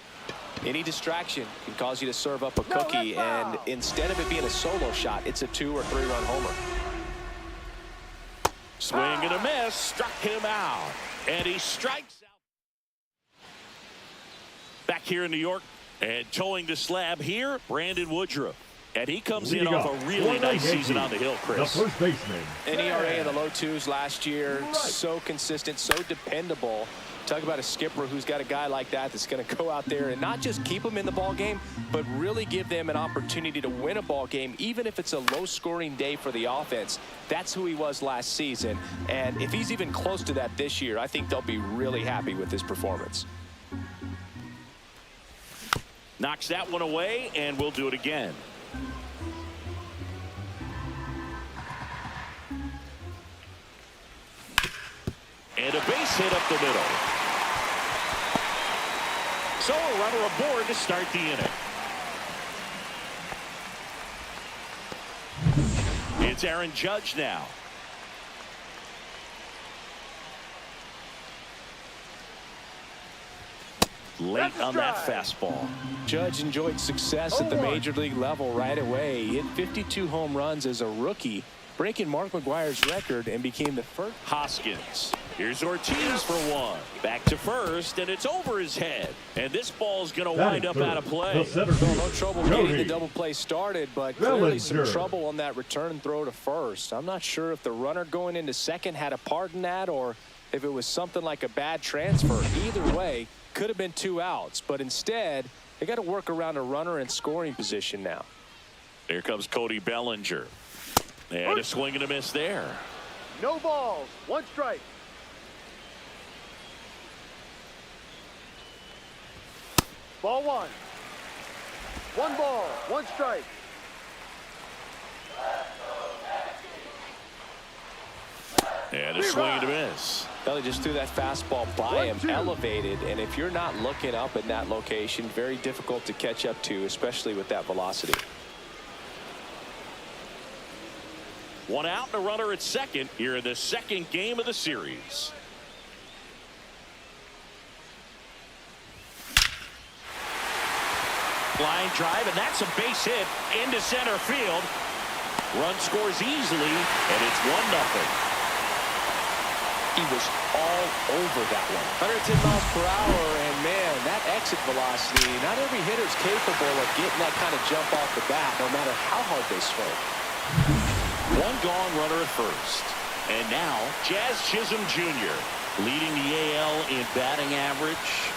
any distraction can cause you to serve up a cookie, and instead of it being a solo shot, it's a 2 or 3 run homer. Swing and a miss, struck him out, and he strikes out. Back here in New York, and towing the slab here, Brandon Woodruff. And he comes in off a really nice season on the hill, Chris. The first baseman. An ERA in the low 2s last year. So consistent, so dependable. Talk about a skipper who's got a guy like that that's going to go out there and not just keep them in the ball game, but really give them an opportunity to win a ball game, even if it's a low-scoring day for the offense. That's who he was last season. And if he's even close to that this year, I think they'll be really happy with his performance. Knocks that one away, and we'll do it again. And a base hit up the middle. So a runner aboard to start the inning. It's Aaron Judge now. Late on that fastball. Judge enjoyed success at the major league level right away. He hit 52 home runs as a rookie, breaking Mark McGwire's record, and became the first. Hoskins. Here's Ortiz for one. Back to first, and it's over his head. And this ball's going to wind up out of play. No trouble getting the double play started, but clearly some trouble on that return throw to first. I'm not sure if the runner going into second had a part in that or if it was something like a bad transfer. Either way, could have been 2 outs, but instead they got to work around a runner in scoring position now. Here comes Cody Bellinger. And a swing and a miss there. No balls, 1 strike. Ball 1. 1 ball, 1 strike. And a swing and a miss. Belly just threw that fastball by him, elevated, and if you're not looking up in that location, very difficult to catch up to, especially with that velocity. 1 out and a runner at second here in the second game of the series. Line drive, and that's a base hit into center field. Run scores easily, and it's 1-0. He was all over that one. 110 miles per hour, and man, that exit velocity, not every hitter's capable of getting that kind of jump off the bat, no matter how hard they swing. 1 gone, runner at first. And now, Jazz Chisholm Jr. leading the AL in batting average.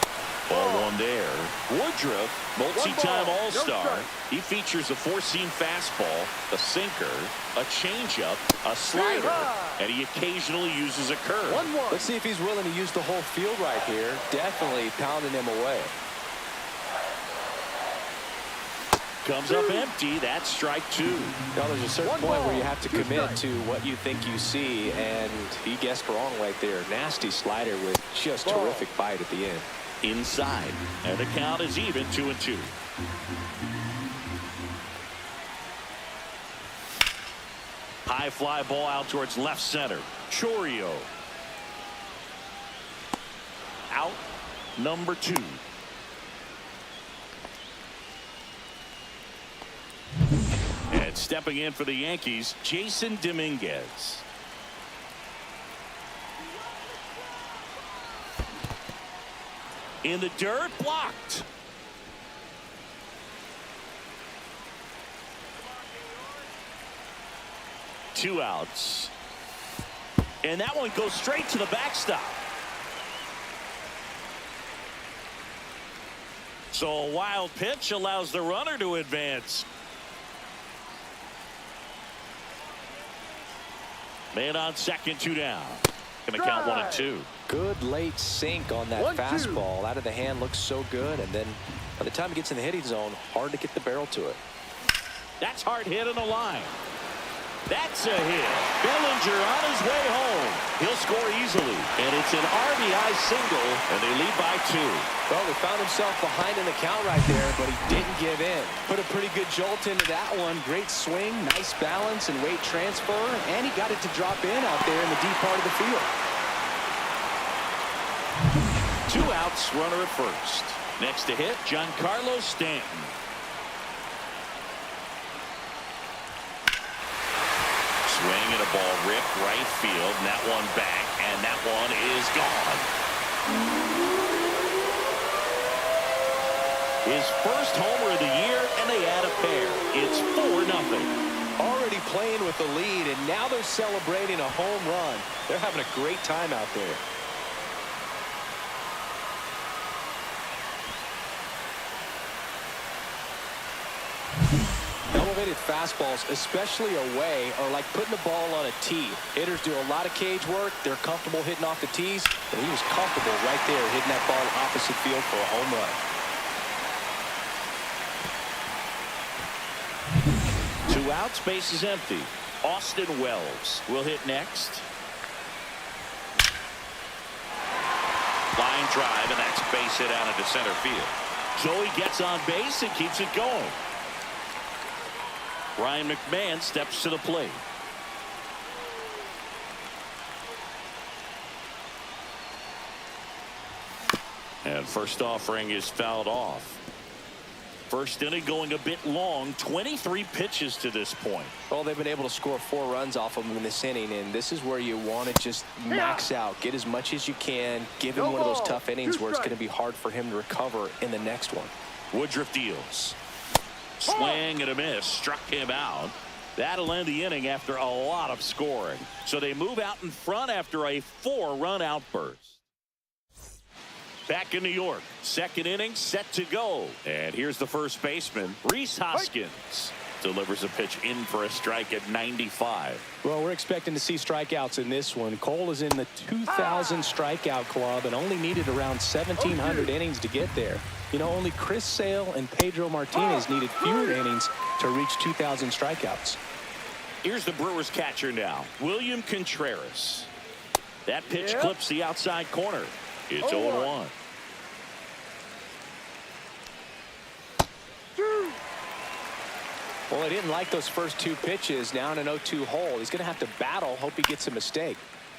Ball 1 there. Woodruff, multi-time All-Star. He features a 4-seam fastball, a sinker, a changeup, a slider, and he occasionally uses a curve. Let's see if he's willing to use the whole field right here. Definitely pounding him away. Comes up empty. That's strike 2. Now there's a certain point where you have to commit to what you think you see, and he guessed wrong right there. Nasty slider with just terrific bite at the end. Inside, and the count is even 2-2. High fly ball out towards left center. Chourio. Out number 2. And stepping in for the Yankees, Jasson Dominguez. In the dirt, blocked. Two outs. And that one goes straight to the backstop. So a wild pitch allows the runner to advance. Man on second, 2 down. Going to count 1-2. Good late sink on that fastball. Out of the hand, looks so good. And then by the time it gets in the hitting zone, hard to get the barrel to it. That's hard hit on the line. That's a hit. Bellinger on his way home. He'll score easily. And it's an RBI single, and they lead by 2. Well, he found himself behind in the count right there, but he didn't give in. Put a pretty good jolt into that one. Great swing, nice balance and weight transfer, and he got it to drop in out there in the deep part of the field. 2 outs, runner at first. Next to hit, Giancarlo Stanton. Swing and a ball ripped right field, and that one back, and that one is gone. His first homer of the year, and they add a pair. It's 4-0. Already playing with the lead, and now they're celebrating a home run. They're having a great time out there. Elevated fastballs, especially away, are like putting the ball on a tee. Hitters do a lot of cage work. They're comfortable hitting off the tees, and he was comfortable right there hitting that ball opposite field for a home run. 2 outs, base is empty. Austin Wells will hit next. line drive, and that's base hit out into center field. So he gets on base and keeps it going. Ryan McMahon steps to the plate. And first offering is fouled off. First inning going a bit long, 23 pitches to this point. Well, they've been able to score 4 runs off of him in this inning, and this is where you want to just max out, get as much as you can, give him one of those tough innings where it's going to be hard for him to recover in the next one. Woodruff deals. Swing and a miss, struck him out. That'll end the inning after a lot of scoring. So they move out in front after a 4-run outburst. Back in New York, second inning set to go. And here's the first baseman, Rhys Hoskins. Delivers a pitch in for a strike at 95. Well, we're expecting to see strikeouts in this one. Cole is in the 2,000 strikeout club and only needed around 1,700 innings to get there. You know, only Chris Sale and Pedro Martinez needed fewer innings to reach 2,000 strikeouts. Here's the Brewers catcher now, William Contreras. That pitch clips the outside corner. It's 0-1. Well, he didn't like those first 2 pitches. Now in an 0-2 hole. He's going to have to battle. Hope he gets a mistake.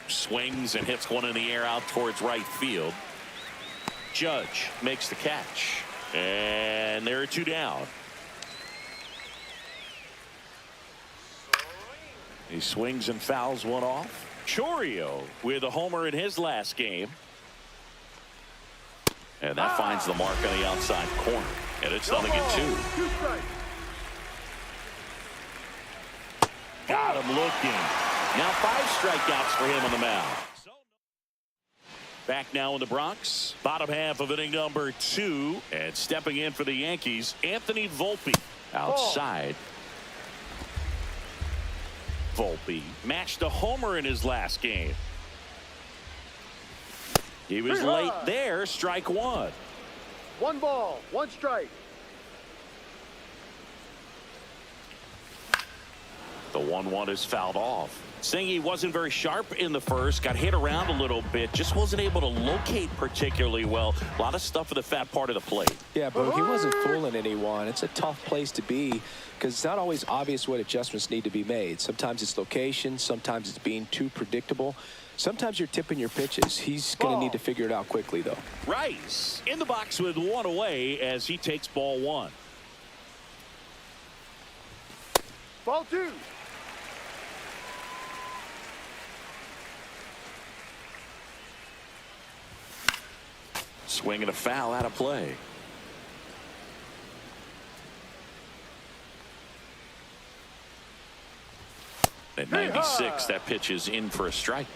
Swings and hits one in the air out towards right field. Judge makes the catch. And there are 2 down. He swings and fouls one off. Chourio with a homer in his last game. And that finds the mark on the outside corner. And it's 0-2. Got him looking. Now 5 strikeouts for him on the mound. Back now in the Bronx. Bottom half of inning number 2. And stepping in for the Yankees, Anthony Volpe. Outside. Volpe matched a homer in his last game. He was late there. Strike 1. 1 ball, 1 strike. The 1-1 is fouled off. Saying he wasn't very sharp in the first, got hit around a little bit, just wasn't able to locate particularly well. A lot of stuff for the fat part of the plate. Yeah, Bo, he wasn't fooling anyone. It's a tough place to be because it's not always obvious what adjustments need to be made. Sometimes it's location, sometimes it's being too predictable. Sometimes you're tipping your pitches. He's going to need to figure it out quickly, though. Rhys in the box with 1 away as he takes ball 1. Ball 2. Swing and a foul out of play. At 96, that pitch is in for a strike.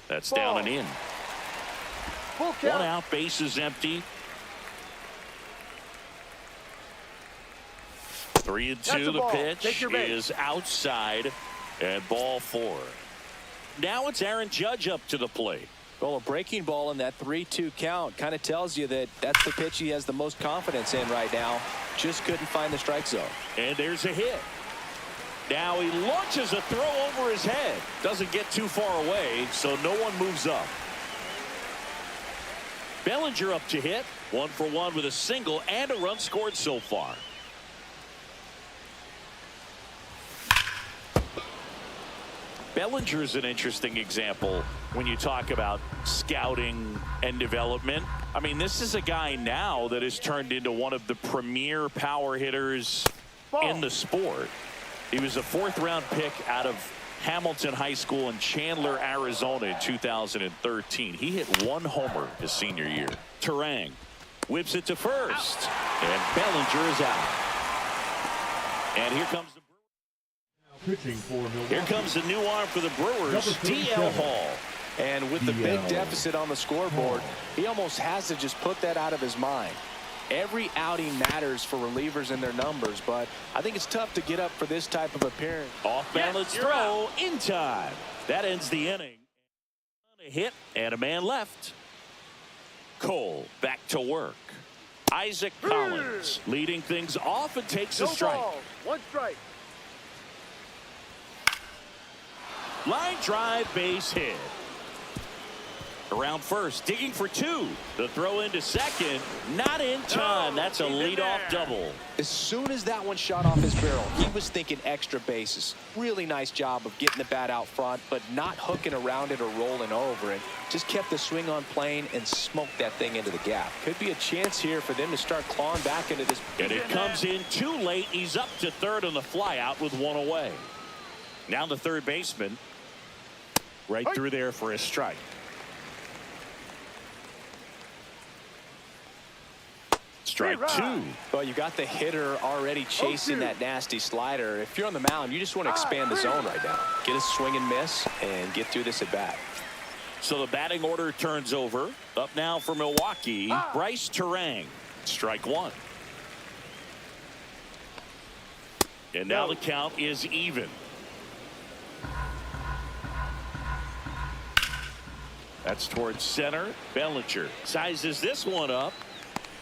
That's down and in. Full 1 count. out, base is empty. 3-2, the pitch is outside and ball 4. Now it's Aaron Judge up to the plate. Well, a breaking ball in that 3-2 count kind of tells you that that's the pitch he has the most confidence in right now. Just couldn't find the strike zone. And there's a hit. Now he launches a throw over his head. Doesn't get too far away, so no one moves up. Bellinger up to hit. 1 for 1 with a single and a run scored so far. Bellinger is an interesting example when you talk about scouting and development. I mean, this is a guy now that has turned into one of the premier power hitters in the sport. He was a 4th-round pick out of Hamilton High School in Chandler, Arizona in 2013. He hit 1 homer his senior year. Terang whips it to first, and Bellinger is out. And here comes the Pitching for Milwaukee. Here comes the new arm for the Brewers, DL Hall. And with the big deficit on the scoreboard, he almost has to just put that out of his mind. Every outing matters for relievers and their numbers, but I think it's tough to get up for this type of appearance. Off balance throw in time. That ends the inning. A hit and a man left. Cole back to work. Isaac Collins leading things off and takes a strike. Ball, 1 strike. Line drive, base hit. Around first, digging for two. The throw into second, not in time. That's a leadoff double. As soon as that one shot off his barrel, he was thinking extra bases. Really nice job of getting the bat out front, but not hooking around it or rolling over it. Just kept the swing on plane and smoked that thing into the gap. Could be a chance here for them to start clawing back into this. And it comes in too late. He's up to third on the fly out with one away. Now the third baseman right through there for a strike. Strike two. Well, you got the hitter already chasing that nasty slider. If you're on the mound, you just want to expand the zone right now. Get a swing and miss and get through this at bat. So the batting order turns over. Up now for Milwaukee, Bryce Terang. Strike one. And now the count is even. That's towards center. Bellinger sizes this one up.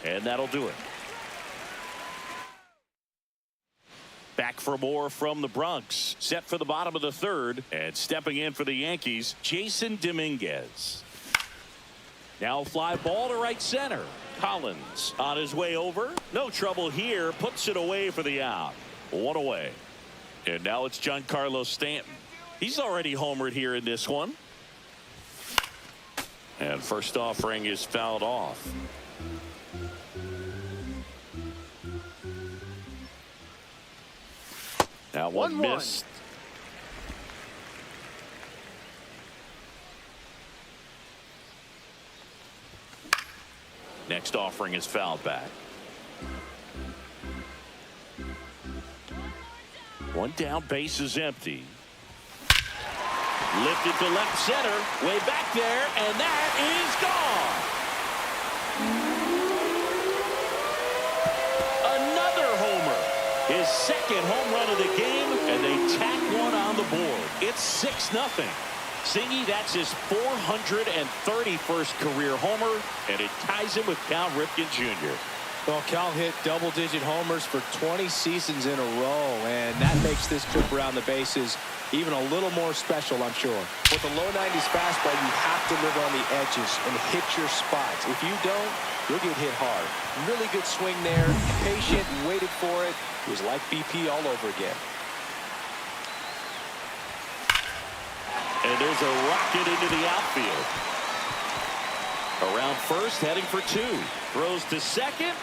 And that'll do it. Back for more from the Bronx. Set for the bottom of the third. And stepping in for the Yankees, Jasson Dominguez. Now fly ball to right center. Collins on his way over. No trouble here. Puts it away for the out. One away. And now it's Giancarlo Stanton. He's already homered here in this one. And first offering is fouled off. Now one missed. Next offering is fouled back. One down, base is empty. Lifted to left center, way back there, and that is gone. Another homer. His second home run of the game, and they tack one on the board. It's 6-0. Singy, that's his 431st career homer, and it ties him with Cal Ripken Jr. Well, Cal hit double-digit homers for 20 seasons in a row, and that makes this trip around the bases even a little more special, I'm sure. With the low 90s fastball, you have to live on the edges and hit your spots. If you don't, you'll get hit hard. Really good swing there, patient and waited for it. It was like BP all over again. And there's a rocket into the outfield. Around first, heading for two. Throws to second.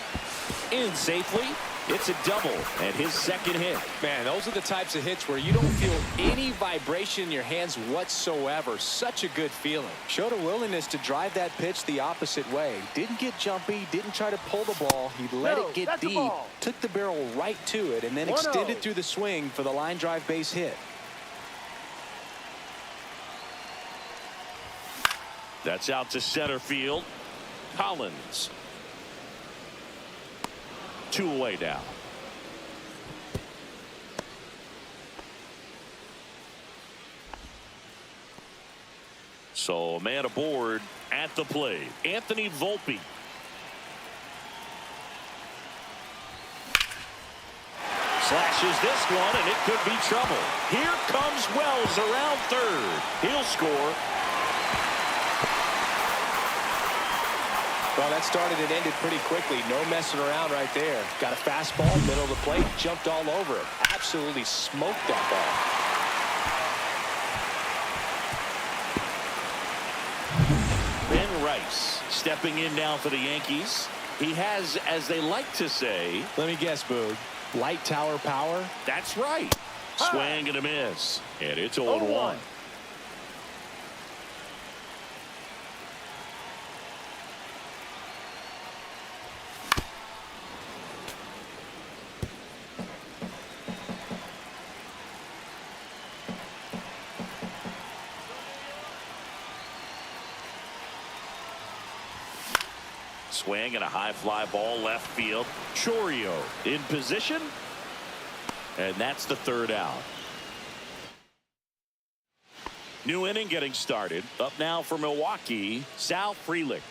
In safely. It's a double and his second hit. Man, those are the types of hits where you don't feel any vibration in your hands whatsoever. Such a good feeling. Showed a willingness to drive that pitch the opposite way. Didn't get jumpy, didn't try to pull the ball. He let it get deep, took the barrel right to it, and then extended through the swing for the line drive base hit. That's out to center field. Collins. Two away now. So a man aboard at the plate. Anthony Volpe. Slashes this one, and it could be trouble. Here comes Wells around third. He'll score. Well, that started and ended pretty quickly. No messing around right there. Got a fastball, middle of the plate, jumped all over it. Absolutely smoked that ball. Ben Rice stepping in now for the Yankees. He has, as they like to say, let me guess, Boog, light tower power? That's right. Swing and a miss. And it's 0-1. Swing and a high fly ball left field. Chourio in position. And that's the third out. New inning getting started. Up now for Milwaukee, Sal Frelick.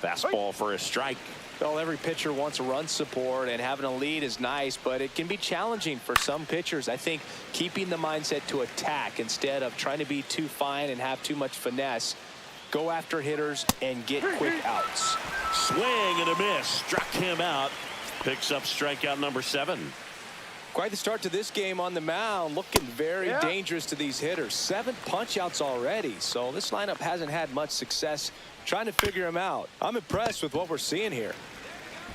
Fastball for a strike. Well, every pitcher wants run support, and having a lead is nice, but it can be challenging for some pitchers. I think keeping the mindset to attack instead of trying to be too fine and have too much finesse. Go after hitters and get quick outs. Swing and a miss. Struck him out. Picks up strikeout number 7. Quite the start to this game on the mound. Looking very dangerous to these hitters. 7 punch outs already. So this lineup hasn't had much success trying to figure him out. I'm impressed with what we're seeing here.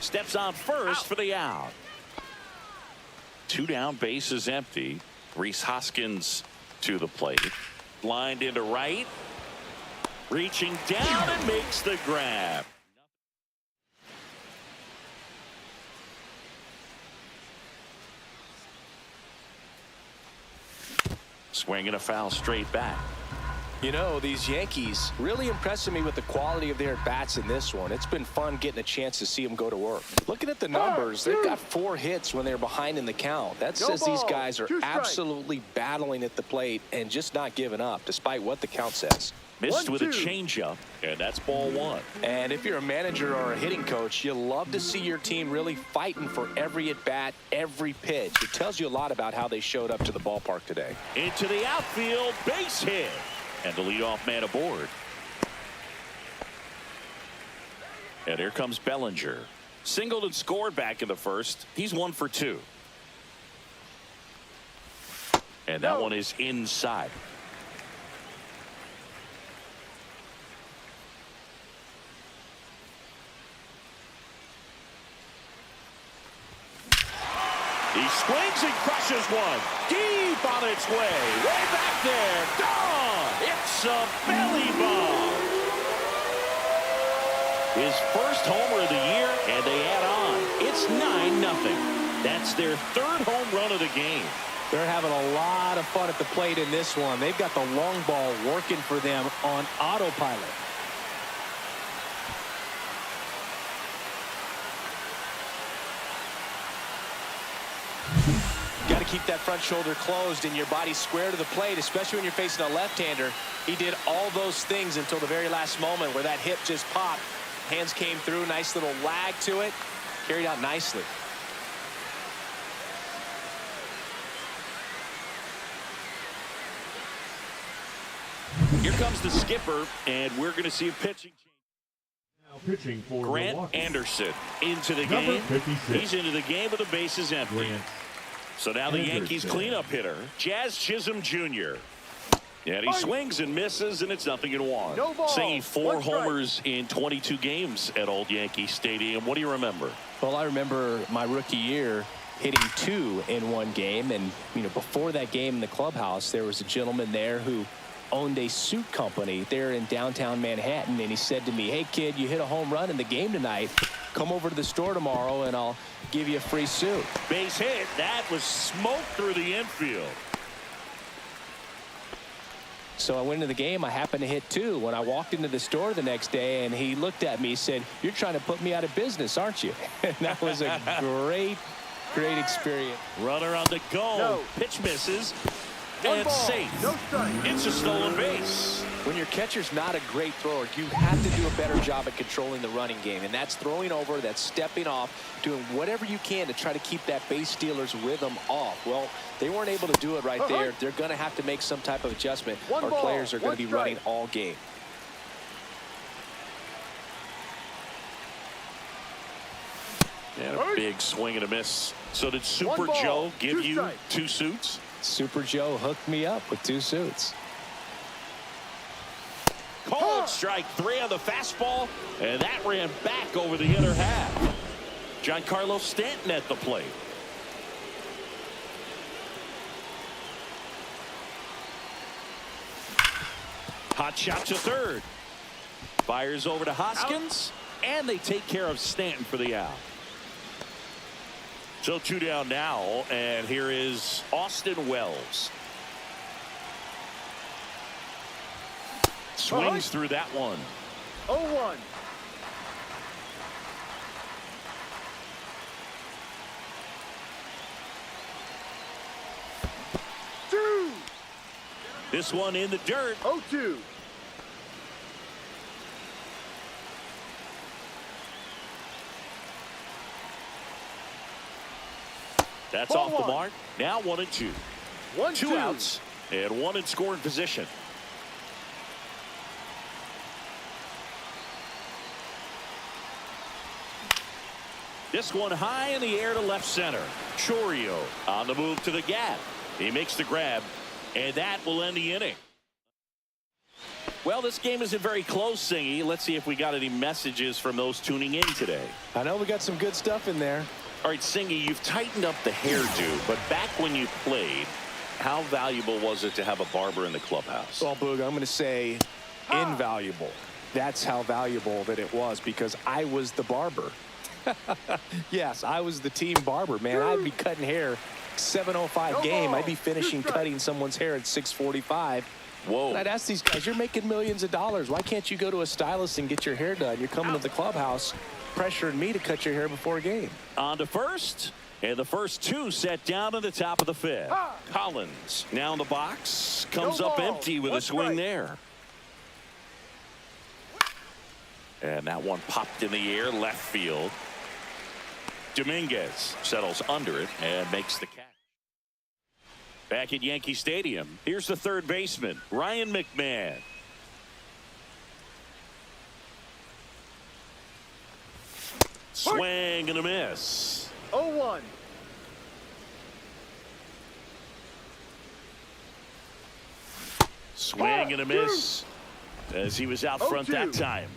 Steps on first for the out. 2 down, bases empty. Rhys Hoskins to the plate. Lined into right. Reaching down and makes the grab. Swinging a foul straight back. You know, these Yankees really impressing me with the quality of their bats in this one. It's been fun getting a chance to see them go to work. Looking at the numbers, they've got 4 hits when they're behind in the count. That says these guys are absolutely battling at the plate and just not giving up, despite what the count says. Missed with a changeup, and that's ball 1. And if you're a manager or a hitting coach, you love to see your team really fighting for every at-bat, every pitch. It tells you a lot about how they showed up to the ballpark today. Into the outfield, base hit. And the leadoff man aboard. And here comes Bellinger. Singled and scored back in the first. He's 1 for 2. And that one is inside. He swings and crushes one. Deep on its way. Way back there. Gone. It's a belly ball. His first homer of the year, and they add on. It's 9-0. That's their 3rd home run of the game. They're having a lot of fun at the plate in this one. They've got the long ball working for them on autopilot. Got to keep that front shoulder closed and your body square to the plate, especially when you're facing a left-hander. He did all those things until the very last moment where that hip just popped. Hands came through, nice little lag to it, carried out nicely. Here comes the skipper, and we're going to see a pitching change. Now pitching for Grant Milwaukee. Anderson into the Number game. 56. He's into the game with the bases empty. Grant So now the Anderson. Yankees cleanup hitter, Jazz Chisholm Jr. And he swings and misses, and it's 0-1. No ball. Singing 4 One strike. homers in 22 games at Old Yankee Stadium. What do you remember? Well, I remember my rookie year hitting 2 in one game. And, you know, before that game in the clubhouse, there was a gentleman there who owned a suit company there in downtown Manhattan. And he said to me, hey, kid, you hit a home run in the game tonight. Come over to the store tomorrow, and I'll give you a free suit. Base hit. That was smoked through the infield. So I went into the game. I happened to hit 2 when I walked into the store the next day, and he looked at me and said, you're trying to put me out of business, aren't you? And that was a great experience. Runner on the go. No. Pitch misses. One And ball, safe. no strike. It's a stolen base. When your catcher's not a great thrower, you have to do a better job at controlling the running game. And that's throwing over, that's stepping off, doing whatever you can to try to keep that base stealer's rhythm off. Well, they weren't able to do it right there. They're going to have to make some type of adjustment. One Our ball, players are going one to be strike. running all game. And a big swing and a miss. So did Super One ball, Joe give 2 you strikes. 2 suits? Super Joe hooked me up with 2 suits. Cold strike 3 on the fastball, and that ran back over the inner half. Giancarlo Stanton at the plate. Hot shot to third. Fires over to Hoskins, and they take care of Stanton for the out. So 2 down now, and here is Austin Wells. Swings through that one. 0-1. Two. This one in the dirt. 0-2. That's Ball off the one. mark. Now 1-2. 1-2. Two outs and one in scoring position. This one high in the air to left center. Chourio on the move to the gap. He makes the grab, and that will end the inning. Well, this game isn't very close, Singy. Let's see if we got any messages from those tuning in today. I know we got some good stuff in there. All right, Singy, you've tightened up the hairdo, but back when you played, how valuable was it to have a barber in the clubhouse? Well, Boog, I'm going to say invaluable. That's how valuable that it was, because I was the barber. Yes, I was the team barber, man. I'd be cutting hair 7:05 game. I'd be finishing cutting someone's hair at 6:45. Whoa. And I'd ask these guys, you're making millions of dollars. Why can't you go to a stylist and get your hair done? You're coming to the clubhouse pressuring me to cut your hair before a game. On to first, and the first two set down at the top of the fifth. Collins now in the box, comes No up ball. empty with a One swing strike. there. And that one popped in the air left field. Dominguez settles under it and makes the catch. Back at Yankee Stadium, here's the third baseman, Ryan McMahon. Swing and a miss. 0-1. Swing and a miss as he was out front that 0-2. time.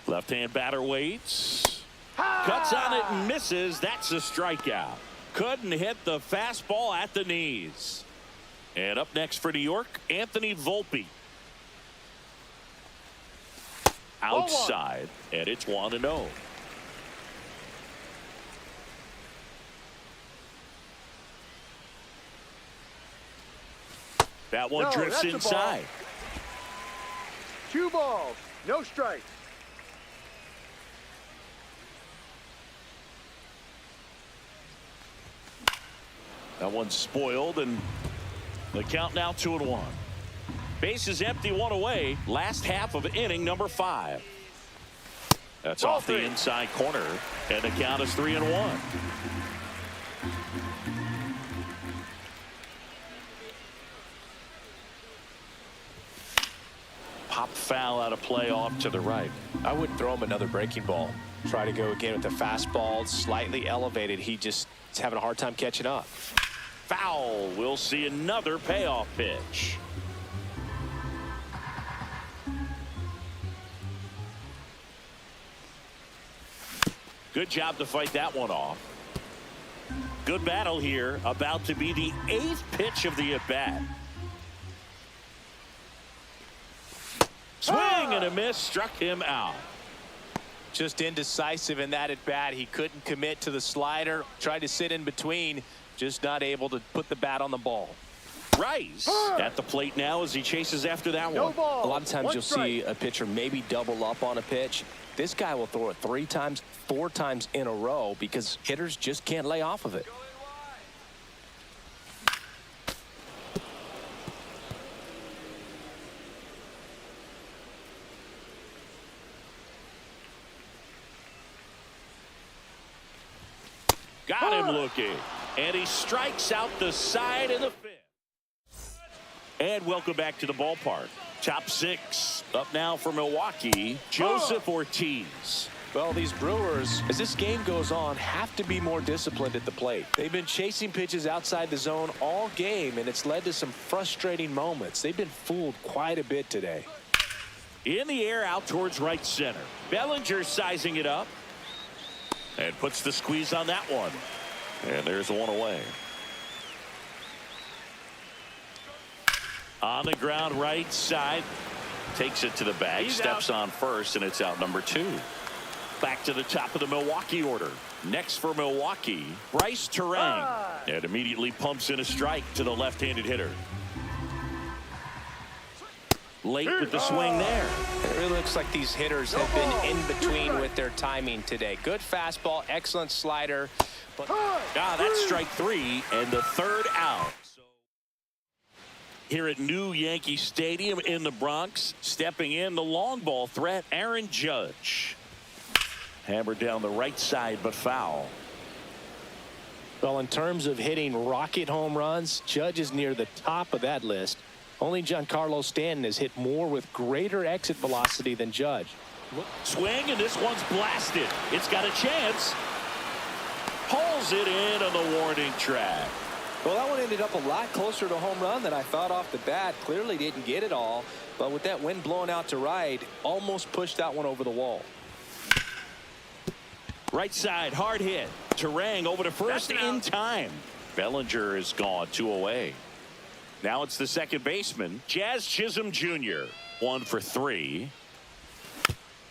Left-hand batter waits. Cuts on it and misses. That's a strikeout. Couldn't hit the fastball at the knees. And up next for New York, Anthony Volpe. Outside, and it's 1-0. That one No, drifts that's a ball. inside. 2 balls. No strikes. That one's spoiled, and the count now 2-1. Base is empty, one away. Last half of inning number 5. That's Ball off the 3. inside corner, and the count is 3-1. Pop foul out of play off to the right. I wouldn't throw him another breaking ball. Try to go again with the fastball, slightly elevated. He just is having a hard time catching up. Foul. We'll see another payoff pitch. Good job to fight that one off. Good battle here. About to be the 8th pitch of the at-bat. Swing and a miss. Struck him out. Just indecisive in that at bat. He couldn't commit to the slider. Tried to sit in between. Just not able to put the bat on the ball. Rhys at the plate now as he chases after that No one. ball. A lot of times 1 you'll strike. see a pitcher maybe double up on a pitch. This guy will throw it 3 times, 4 times in a row because hitters just can't lay off of it. Got him looking. And he strikes out the side in the 5th. And welcome back to the ballpark. Top 6 up now for Milwaukee, Joseph Ortiz. Well, these Brewers, as this game goes on, have to be more disciplined at the plate. They've been chasing pitches outside the zone all game, and it's led to some frustrating moments. They've been fooled quite a bit today. In the air out towards right center. Bellinger sizing it up. And puts the squeeze on that one. And there's one away. On the ground right side. Takes it to the bag. He's Steps out. on first, and it's out number 2. Back to the top of the Milwaukee order. Next for Milwaukee, Bryce Terang. And immediately pumps in a strike to the left-handed hitter. late with the swing there. It really looks like these hitters have been in between with their timing today. Good fastball, excellent slider. But That's strike 3 and the third out. Here at New Yankee Stadium in the Bronx, stepping in the long ball threat, Aaron Judge. Hammered down the right side, but foul. well, in terms of hitting rocket home runs, Judge is near the top of that list. Only Giancarlo Stanton has hit more with greater exit velocity than Judge. Swing, and this one's blasted. It's got a chance. Pulls it in on the warning track. Well, that one ended up a lot closer to a home run than I thought off the bat. Clearly didn't get it all, but with that wind blowing out to right, almost pushed that one over the wall. Right side, hard hit. Terang over to first in time. Bellinger is gone, 2 away. Now it's the second baseman, Jazz Chisholm Jr. 1 for 3.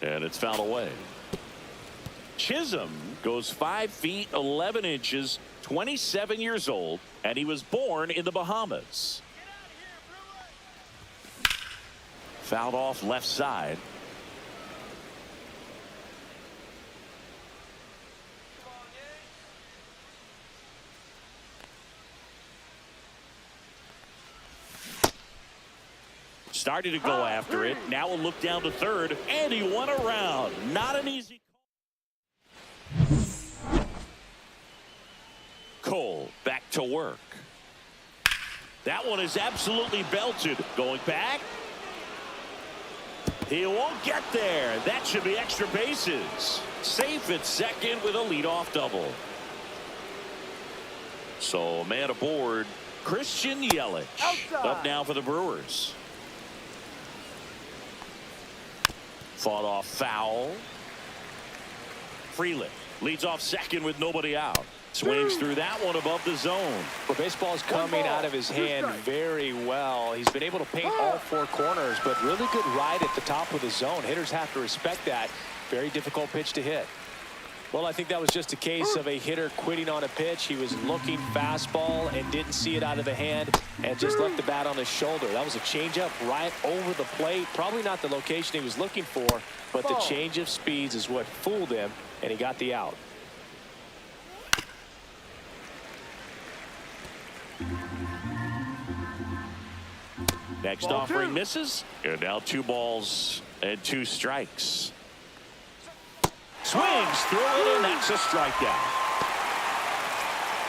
And it's fouled away. Chisholm goes 5 feet 11 inches, 27 years old, and he was born in the Bahamas. Fouled off left side. Started to go after it. Now we'll look down to third, and he won around. Not an easy call. Cole back to work. That one is absolutely belted. Going back. He won't get there. That should be extra bases. Safe at second with a leadoff double. So a man aboard, Christian Yelich. Up now for the Brewers. Fought off foul. Frelick leads off second with nobody out. Swings through that one above the zone. Well, baseball's coming out of his hand very well. He's been able to paint all 4 corners, but really good ride at the top of the zone. Hitters have to respect that. Very difficult pitch to hit. Well, I think that was just a case of a hitter quitting on a pitch. He was looking fastball and didn't see it out of the hand and just left the bat on his shoulder. That was a changeup right over the plate. Probably not the location he was looking for, but the change of speeds is what fooled him, and he got the out. Next offering misses, and now 2 balls and 2 strikes. Swings through it, and that's a strikeout.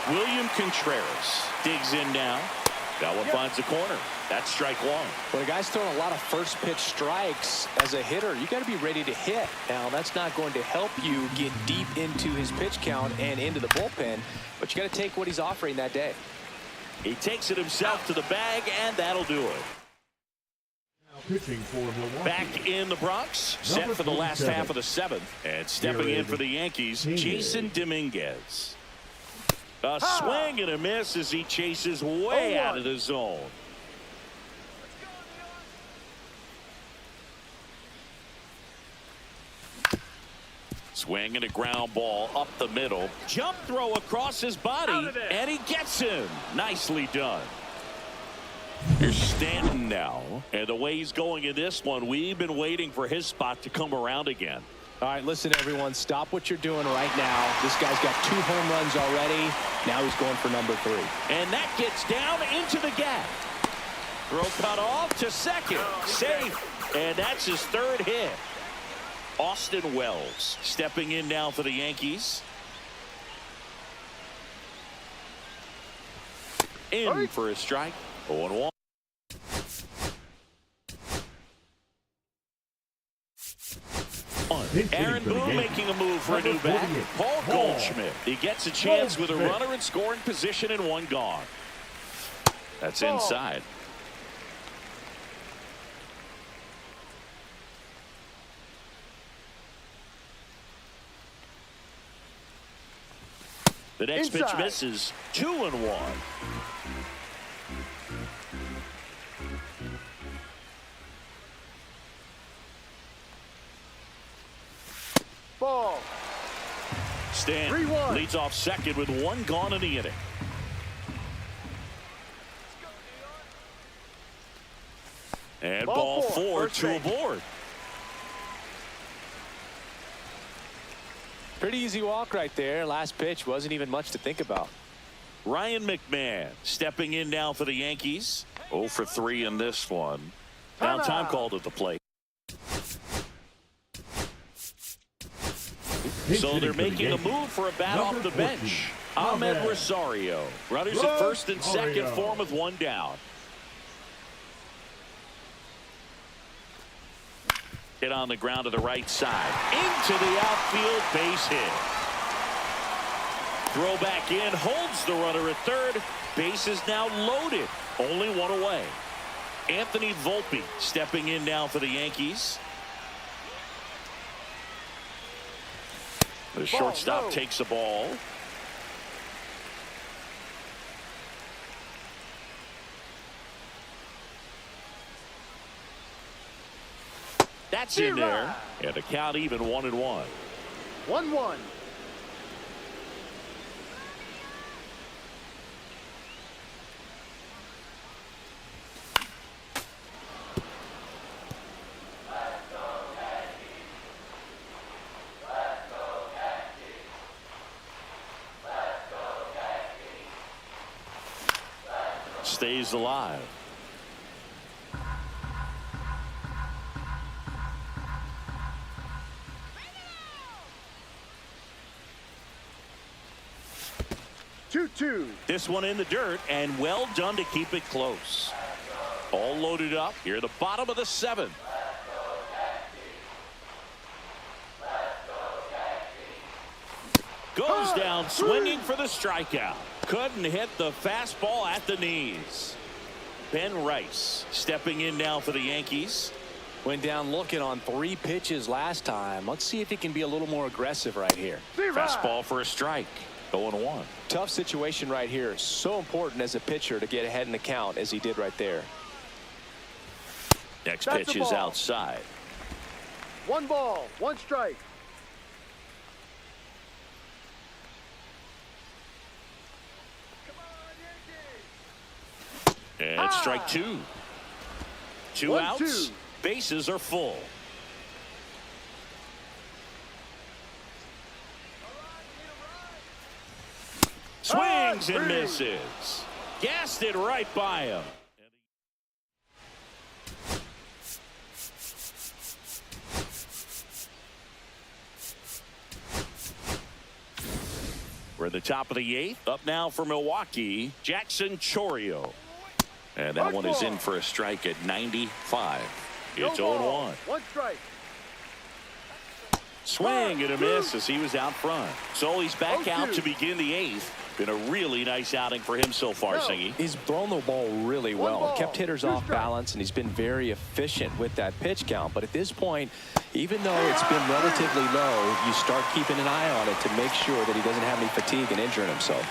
William Contreras digs in now. That one finds the corner. That's strike 1. When a guy's throwing a lot of first pitch strikes as a hitter, you got to be ready to hit. Now, that's not going to help you get deep into his pitch count and into the bullpen, but you got to take what he's offering that day. He takes it himself to the bag, and that'll do it. Pitching for Milwaukee. Back in the Bronx, set for the last half of the 7th. And stepping in for the Yankees, Jasson Dominguez. A swing and a miss as he chases way out of the zone. Swing and a ground ball up the middle. Jump throw across his body, and he gets him. Nicely done. Here's Stanton now, and the way he's going in this one, we've been waiting for his spot to come around again. All right, listen, everyone, stop what you're doing right now. This guy's got 2 home runs already. Now he's going for number 3. And that gets down into the gap. Throw cut off to second. Safe, and that's his 3rd hit. Austin Wells stepping in now for the Yankees. In for a strike. 0-1. Aaron Boone making a move for a new bat. Paul Goldschmidt. He gets a chance with a runner in scoring position and 1 gone. That's inside. The next pitch misses. 2-1. Ball. Stanton leads off second with 1 gone in the inning. And ball 4. or two aboard. Pretty easy walk right there. Last pitch wasn't even much to think about. Ryan McMahon stepping in now for the Yankees. 0 for 3 in this one. Now time called at the plate. So they're making a move for a bat off the bench. Amed Rosario. Runners at first and second for him with one down. Hit on the ground to the right side. Into the outfield, base hit. Throw back in, holds the runner at third. Base is now loaded. Only one away. Anthony Volpe stepping in now for the Yankees. The shortstop takes the ball. That's in there. And the count even 1-1. 1-1. Stays alive. This one in the dirt, and well done to keep it close. All loaded up here, the bottom of the seventh. Goes down swinging for the strikeout. Couldn't hit the fastball at the knees. Ben Rice stepping in now for the Yankees. Went down looking on 3 pitches last time. Let's see if he can be a little more aggressive right here. Fastball for a strike. 0-1. Tough situation right here. So important as a pitcher to get ahead in the count as he did right there. Next pitch is outside. 1 ball, 1 strike. And strike 2. 2 outs. Bases are full. Swings and misses. Gassed it right by him. We're at the top of the 8th. Up now for Milwaukee, Jasson Chourio. And that one is in for a strike at 95. It's 0-1. 1 strike. Swing and a miss as he was out front. So he's back out to begin the 8th. Been a really nice outing for him so far, Singy. He's thrown the ball really well. Kept hitters off balance, and he's been very efficient with that pitch count. But at this point, even though it's been relatively low, you start keeping an eye on it to make sure that he doesn't have any fatigue and injuring himself.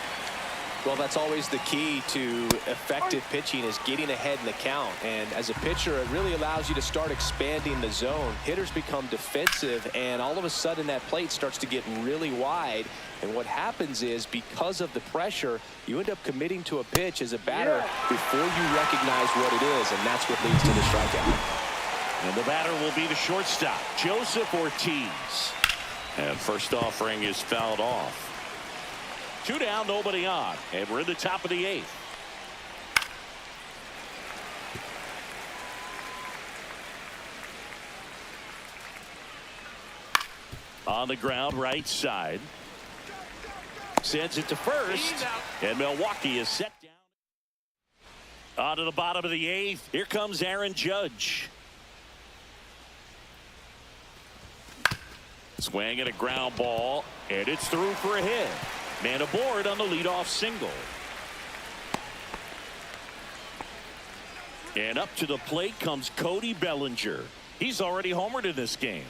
Well, that's always the key to effective pitching, is getting ahead in the count. And as a pitcher, it really allows you to start expanding the zone. Hitters become defensive, and all of a sudden that plate starts to get really wide. And what happens is, because of the pressure, you end up committing to a pitch as a batter before you recognize what it is, and that's what leads to the strikeout. And the batter will be the shortstop, Joseph Ortiz. And first offering is fouled off. 2 down, nobody on, and we're in the top of the 8th. On the ground, right side. Sends it to first, and Milwaukee is set down. On to the bottom of the 8th. Here comes Aaron Judge. Swing and a ground ball, and it's through for a hit. Man aboard on the leadoff single. And up to the plate comes Cody Bellinger. He's already homered in this game.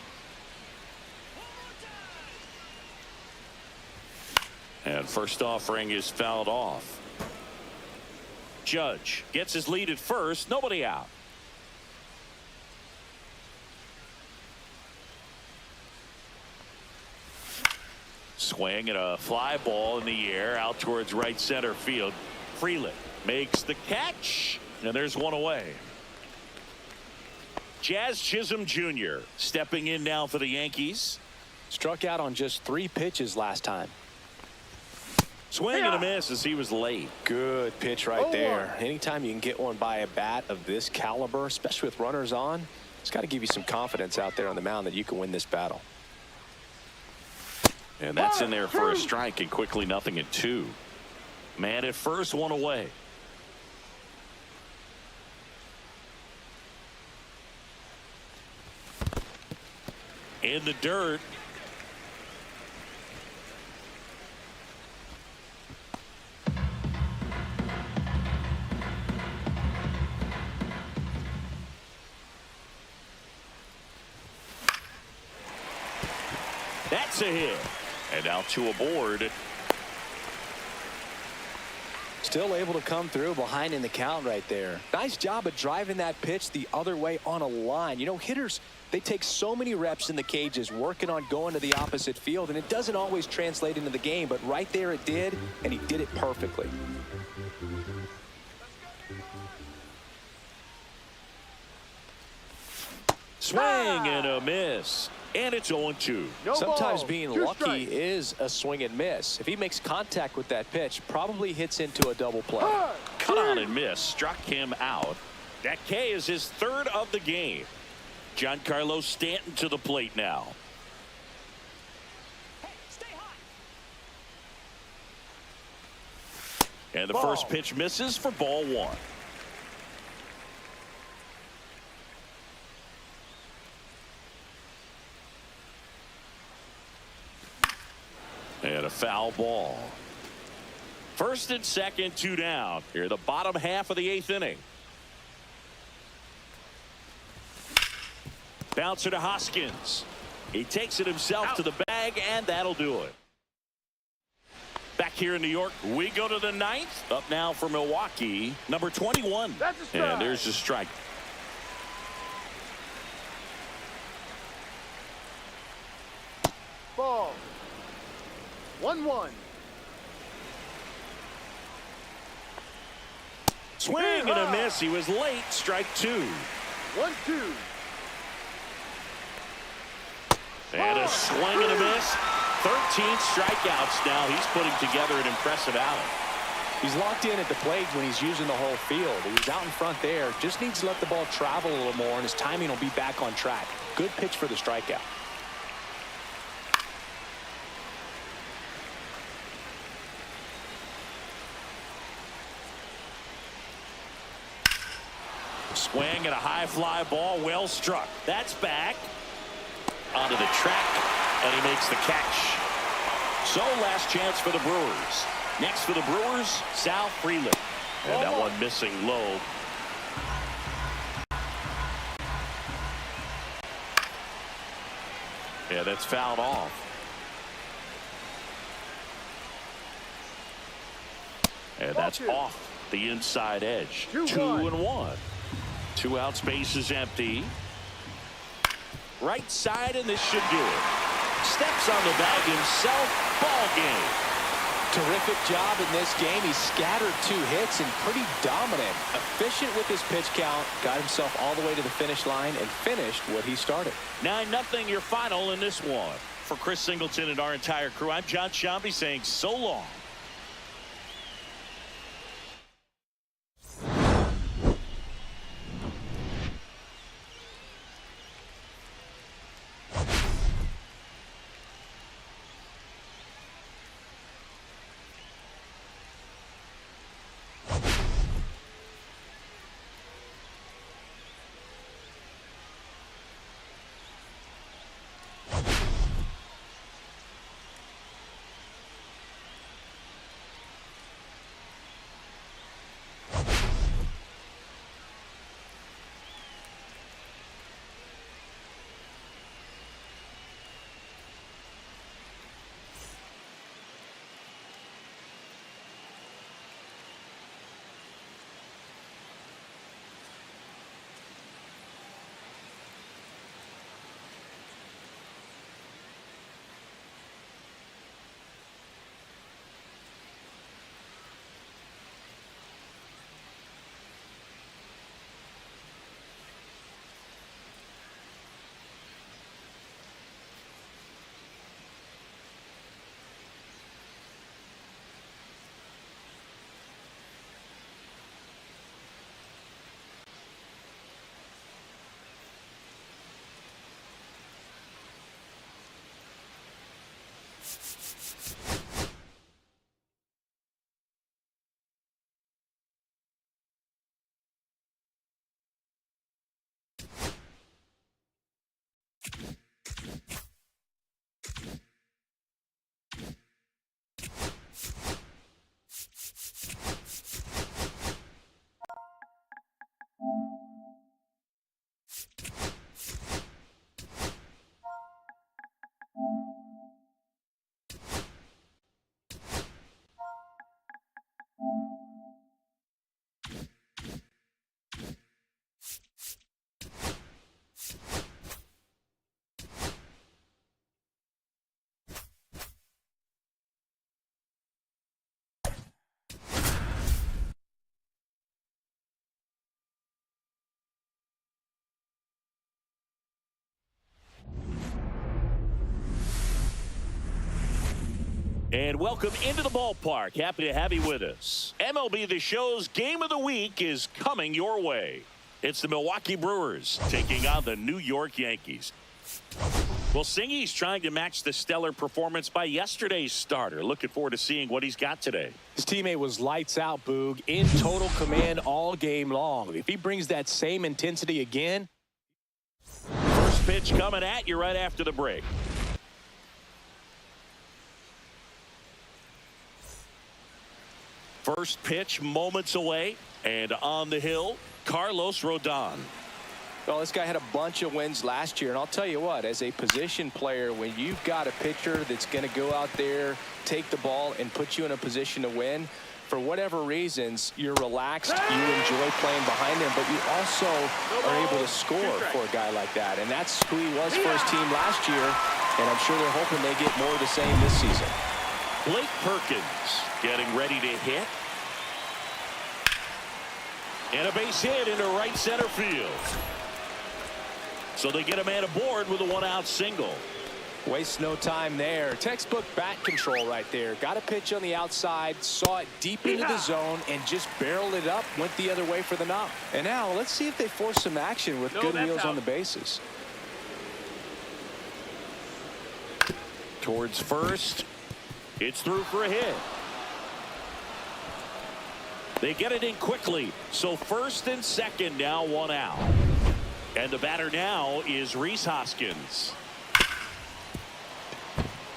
And first offering is fouled off. Judge gets his lead at first. Nobody out. Swing and a fly ball in the air out towards right center field. Frelick makes the catch, and there's one away. Jazz Chisholm Jr. stepping in now for the Yankees. Struck out on just 3 pitches last time. Swing and a miss as he was late. Good pitch right there. Anytime you can get one by a bat of this caliber, especially with runners on, it's got to give you some confidence out there on the mound that you can win this battle. And that's in there for a strike, and quickly 0-2. Man at first, 1 away. In the dirt. That's a hit. And now 2 aboard. Still able to come through behind in the count right there. Nice job of driving that pitch the other way on a line. You know, hitters, they take so many reps in the cages working on going to the opposite field, and it doesn't always translate into the game, but right there it did, and he did it perfectly. Swing and a miss. And it's 0-2. Sometimes being lucky is a swing and miss. If he makes contact with that pitch, probably hits into a double play. Cut on and miss. Struck him out. That K is his 3rd of the game. Giancarlo Stanton to the plate now. And the first pitch misses for ball 1. And a foul ball. 1st and 2nd, 2 down. Here, the bottom half of the 8th inning. Bouncer to Hoskins. He takes it himself to the bag, and that'll do it. Back here in New York, we go to the 9th. Up now for Milwaukee, number 21. That's a strike. And there's the strike. Ball. 1-1. Swing and a miss. He was late. Strike 2. 1-2. And a swing and a miss. 13 strikeouts now. He's putting together an impressive outing. He's locked in at the plate when he's using the whole field. He's out in front there. Just needs to let the ball travel a little more, and his timing will be back on track. Good pitch for the strikeout. Swing and a high fly ball, well struck. That's back onto the track, and he makes the catch. So last chance for the Brewers. Next for the Brewers, Sal Frelick. And that one missing low. Yeah, that's fouled off. And that's off the inside edge. 2-1. 2 out, space is empty. Right side, and this should do it. Steps on the bag himself. Ball game. Terrific job in this game. He scattered 2 hits and pretty dominant. Efficient with his pitch count. Got himself all the way to the finish line and finished what he started. 9-0 your final in this one. For Chris Singleton and our entire crew, I'm John Shambi saying so long. And welcome into the ballpark. Happy to have you with us. MLB The Show's Game of the Week is coming your way. It's the Milwaukee Brewers taking on the New York Yankees. Well, Singy's trying to match the stellar performance by yesterday's starter. Looking forward to seeing what he's got today. His teammate was lights out, Boog, in total command all game long. If he brings that same intensity again. First pitch coming at you right after the break. First pitch moments away, and on the hill, Carlos Rodon. Well, this guy had a bunch of wins last year, and I'll tell you what, as a position player, when you've got a pitcher that's going to go out there, take the ball, and put you in a position to win, for whatever reasons, you're relaxed, you enjoy playing behind him, but you also are able to score for a guy like that, and that's who he was for his team last year, and I'm sure they're hoping they get more of the same this season. Blake Perkins getting ready to hit. And a base hit into right center field. So they get a man aboard with a one-out single. Waste no time there. Textbook bat control right there. Got a pitch on the outside, saw it deep into the zone, and just barreled it up, went the other way for the knock. And now let's see if they force some action with good wheels on the bases. Towards first. It's through for a hit. They get it in quickly. So first and second now, one out. And the batter now is Rhys Hoskins.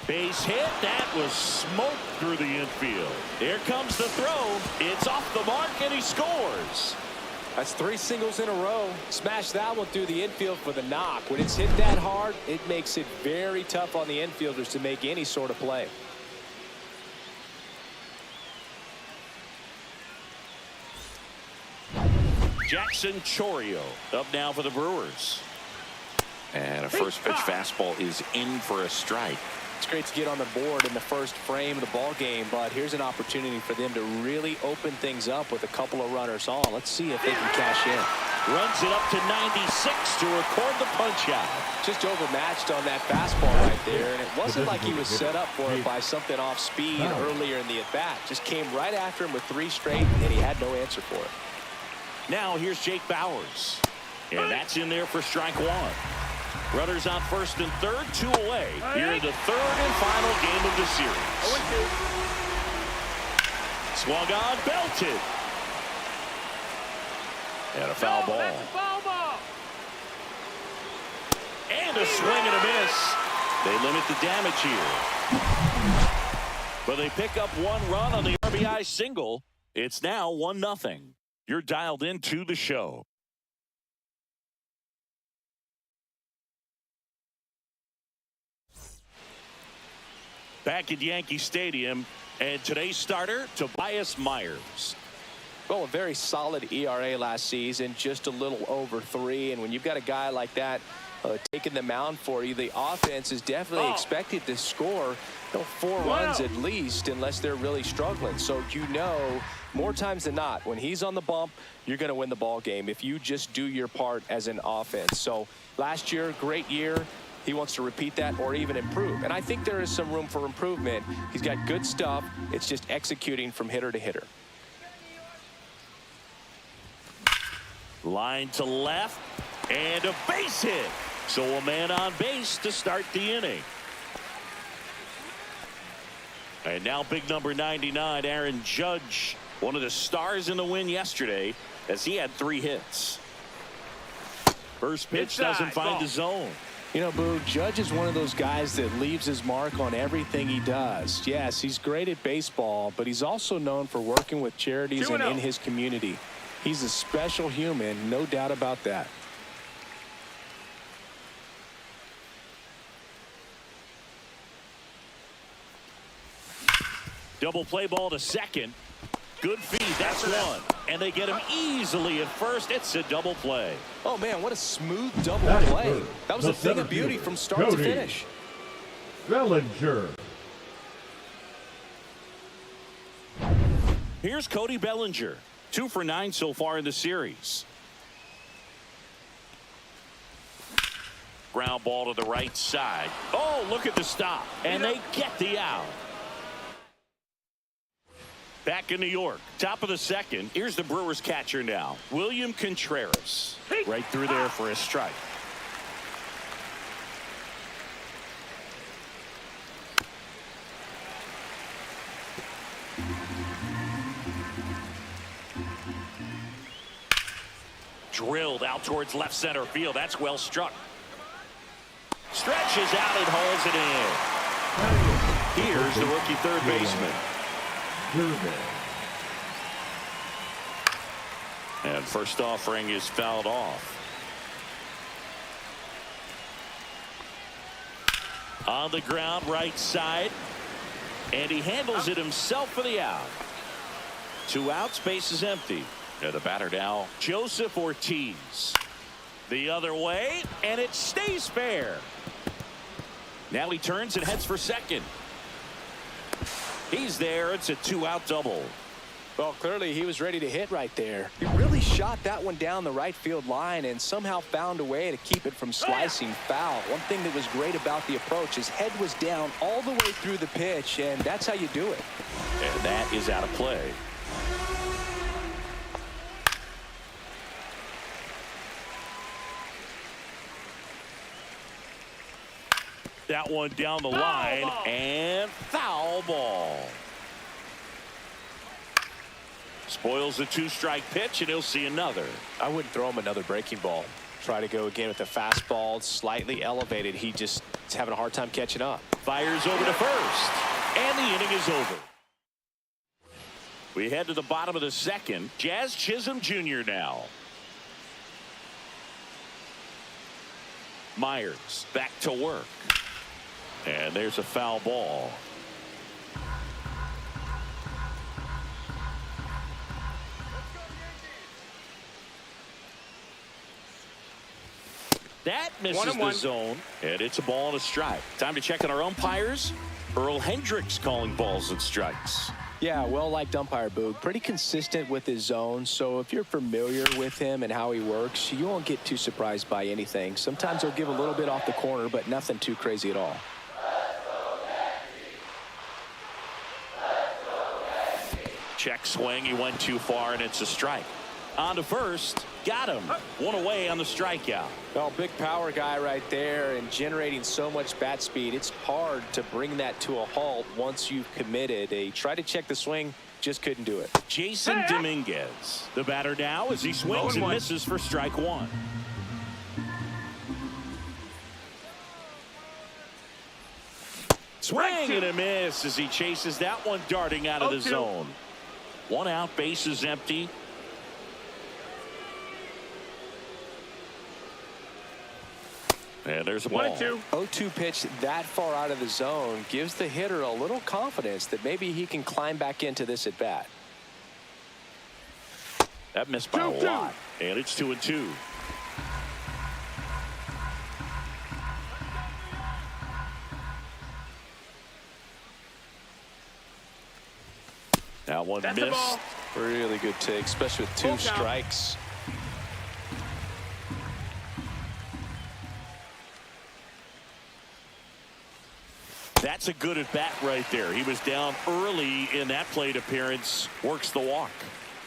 Base hit. That was smoked through the infield. Here comes the throw. It's off the mark, and he scores. That's 3 singles in a row. Smash that one through the infield for the knock. When it's hit that hard, it makes it very tough on the infielders to make any sort of play. Jasson Chourio up now for the Brewers. And a first pitch fastball is in for a strike. It's great to get on the board in the first frame of the ball game, but here's an opportunity for them to really open things up with a couple of runners on. Let's see if they can cash in. Runs it up to 96 to record the punch out. Just overmatched on that fastball right there, and it wasn't like he was set up for it by something off speed earlier in the at-bat. Just came right after him with 3 straight, and he had no answer for it. Now here's Jake Bauers. And that's in there for strike one. Runners on first and third, 2 away. Here in the third and final game of the series. Swung on, belted. And a foul ball. And a swing and a miss. They limit the damage here. But they pick up 1 run on the RBI single. It's now 1-0. You're dialed into the show. Back at Yankee Stadium, and today's starter, Tobias Myers. Well, a very solid ERA last season, just a little over 3. And when you've got a guy like that taking the mound for you, the offense is definitely expected to score 4 runs at least, unless they're really struggling. So more times than not, when he's on the bump, you're going to win the ball game if you just do your part as an offense. So last year, great year. He wants to repeat that or even improve. And I think there is some room for improvement. He's got good stuff. It's just executing from hitter to hitter. Line to left, and a base hit. So a man on base to start the inning. And now big number 99, Aaron Judge, one of the stars in the win yesterday, as he had 3 hits. First pitch doesn't find the zone. You know, Boo, Judge is one of those guys that leaves his mark on everything he does. Yes, he's great at baseball, but he's also known for working with charities and in his community. He's a special human, no doubt about that. Double play ball to second. Good feed. That's 1. And they get him easily at first. It's a double play. Oh, man, what a smooth double play. That was a thing of beauty from start to finish. Bellinger. Here's Cody Bellinger. 2 for 9 so far in the series. Ground ball to the right side. Oh, look at the stop. And they get the out. Back in New York, top of the second. Here's the Brewers catcher now, William Contreras. Right through there for a strike. Drilled out towards left center field. That's well struck. Stretches out and hauls it in. Here's the rookie third baseman. And first offering is fouled off. On the ground, right side. And he handles it himself for the out. 2 outs, base is empty. And the batter now, Joseph Ortiz. The other way, and it stays fair. Now he turns and heads for second. He's there. It's a 2-out double. Well, clearly he was ready to hit right there. He really shot that one down the right field line and somehow found a way to keep it from slicing foul. One thing that was great about the approach, his head was down all the way through the pitch, and that's how you do it. And that is out of play. That one down the line, and foul ball. Spoils the 2-strike pitch, and he'll see another. I wouldn't throw him another breaking ball. Try to go again with the fastball, slightly elevated. He just is having a hard time catching up. Fires over to first, and the inning is over. We head to the bottom of the second. Jazz Chisholm Jr. now. Myers back to work. And there's a foul ball. That misses the zone, and it's a ball and a strike. Time to check on our umpires. Earl Hendricks calling balls and strikes. Yeah, well-liked umpire, Boog. Pretty consistent with his zone, so if you're familiar with him and how he works, you won't get too surprised by anything. Sometimes he'll give a little bit off the corner, but nothing too crazy at all. Check swing. He went too far, and it's a strike. On to first. Got him. One away on the strikeout. Well, big power guy right there and generating so much bat speed. It's hard to bring that to a halt once you've committed. They tried to check the swing, just couldn't do it. Jasson Dominguez, the batter now as he swings and misses for strike one. Swing and a miss as he chases that one darting out of the zone. 1 out, base is empty. And there's a ball. 0-2 pitch that far out of the zone gives the hitter a little confidence that maybe he can climb back into this at bat. That missed by a lot. And it's 2-2. That one missed. Really good take, especially with 2 strikes. That's a good at bat right there. He was down early in that plate appearance. Works the walk.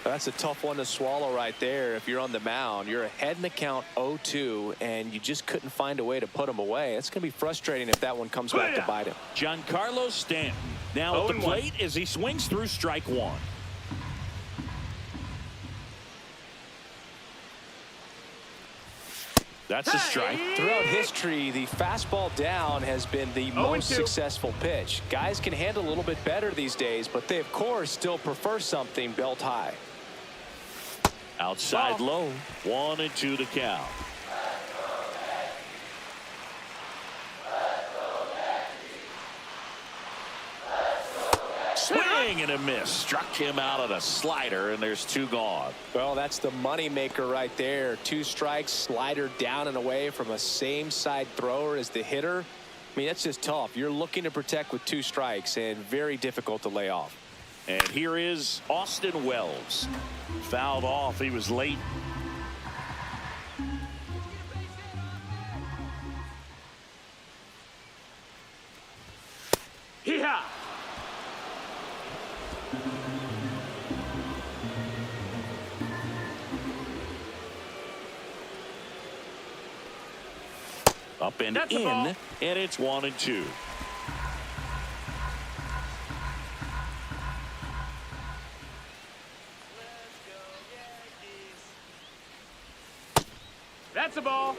That's a tough one to swallow right there. If you're on the mound, you're ahead in the count 0-2, and you just couldn't find a way to put him away. It's going to be frustrating if that one comes back to bite him. Giancarlo Stanton now at the plate as he swings through strike one. That's a strike. Throughout history, the fastball down has been the most successful pitch. Guys can handle a little bit better these days, but they, of course, still prefer something belt high. Outside low. 1-2 the count. Swing and a miss. Struck him out on a slider, and there's 2 gone. Well, that's the money maker right there. 2 strikes, slider down and away from a same side thrower as the hitter. I mean, that's just tough. You're looking to protect with 2 strikes and very difficult to lay off. And here is Austin Wells. Fouled off. He was late. up and That's the in, ball. and it's 1-2. That's a ball.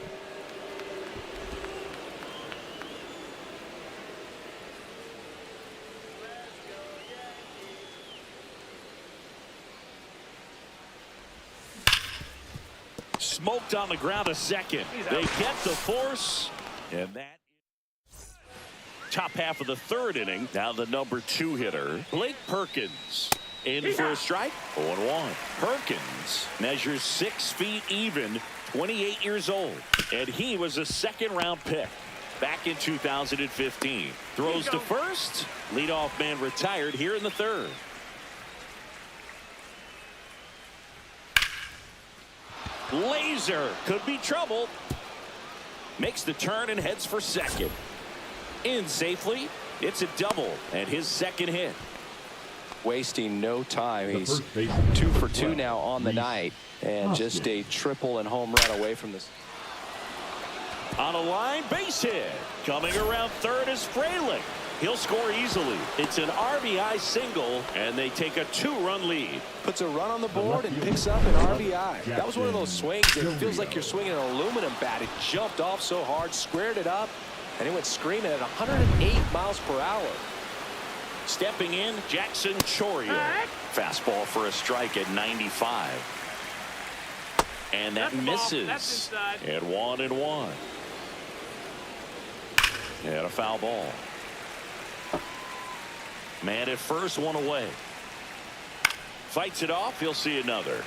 Smoked on the ground a second. They get the force, and that top half of the third inning. Now the number 2 hitter, Blake Perkins, in for a strike. 0-1. Perkins measures 6 feet even, 28 years old, and he was a second-round pick back in 2015. Throws to first. Leadoff man retired here in the third. Laser could be trouble. Makes the turn and heads for second. In safely. It's a double and his second hit. Wasting no time. He's 2 for 2 now on the night, and just a triple and home run away from this. On a line, base hit. Coming around third is Frelick. He'll score easily. It's an RBI single, and they take a 2-run lead. Puts a run on the board and picks up an RBI. That was one of those swings that feels like you're swinging an aluminum bat. It jumped off so hard, squared it up, and it went screaming at 108 miles per hour. Stepping in, Jasson Chourio. Fastball for a strike at 95. And that misses at 1-1. And a foul ball. Man at first, one away. Fights it off. He'll see another.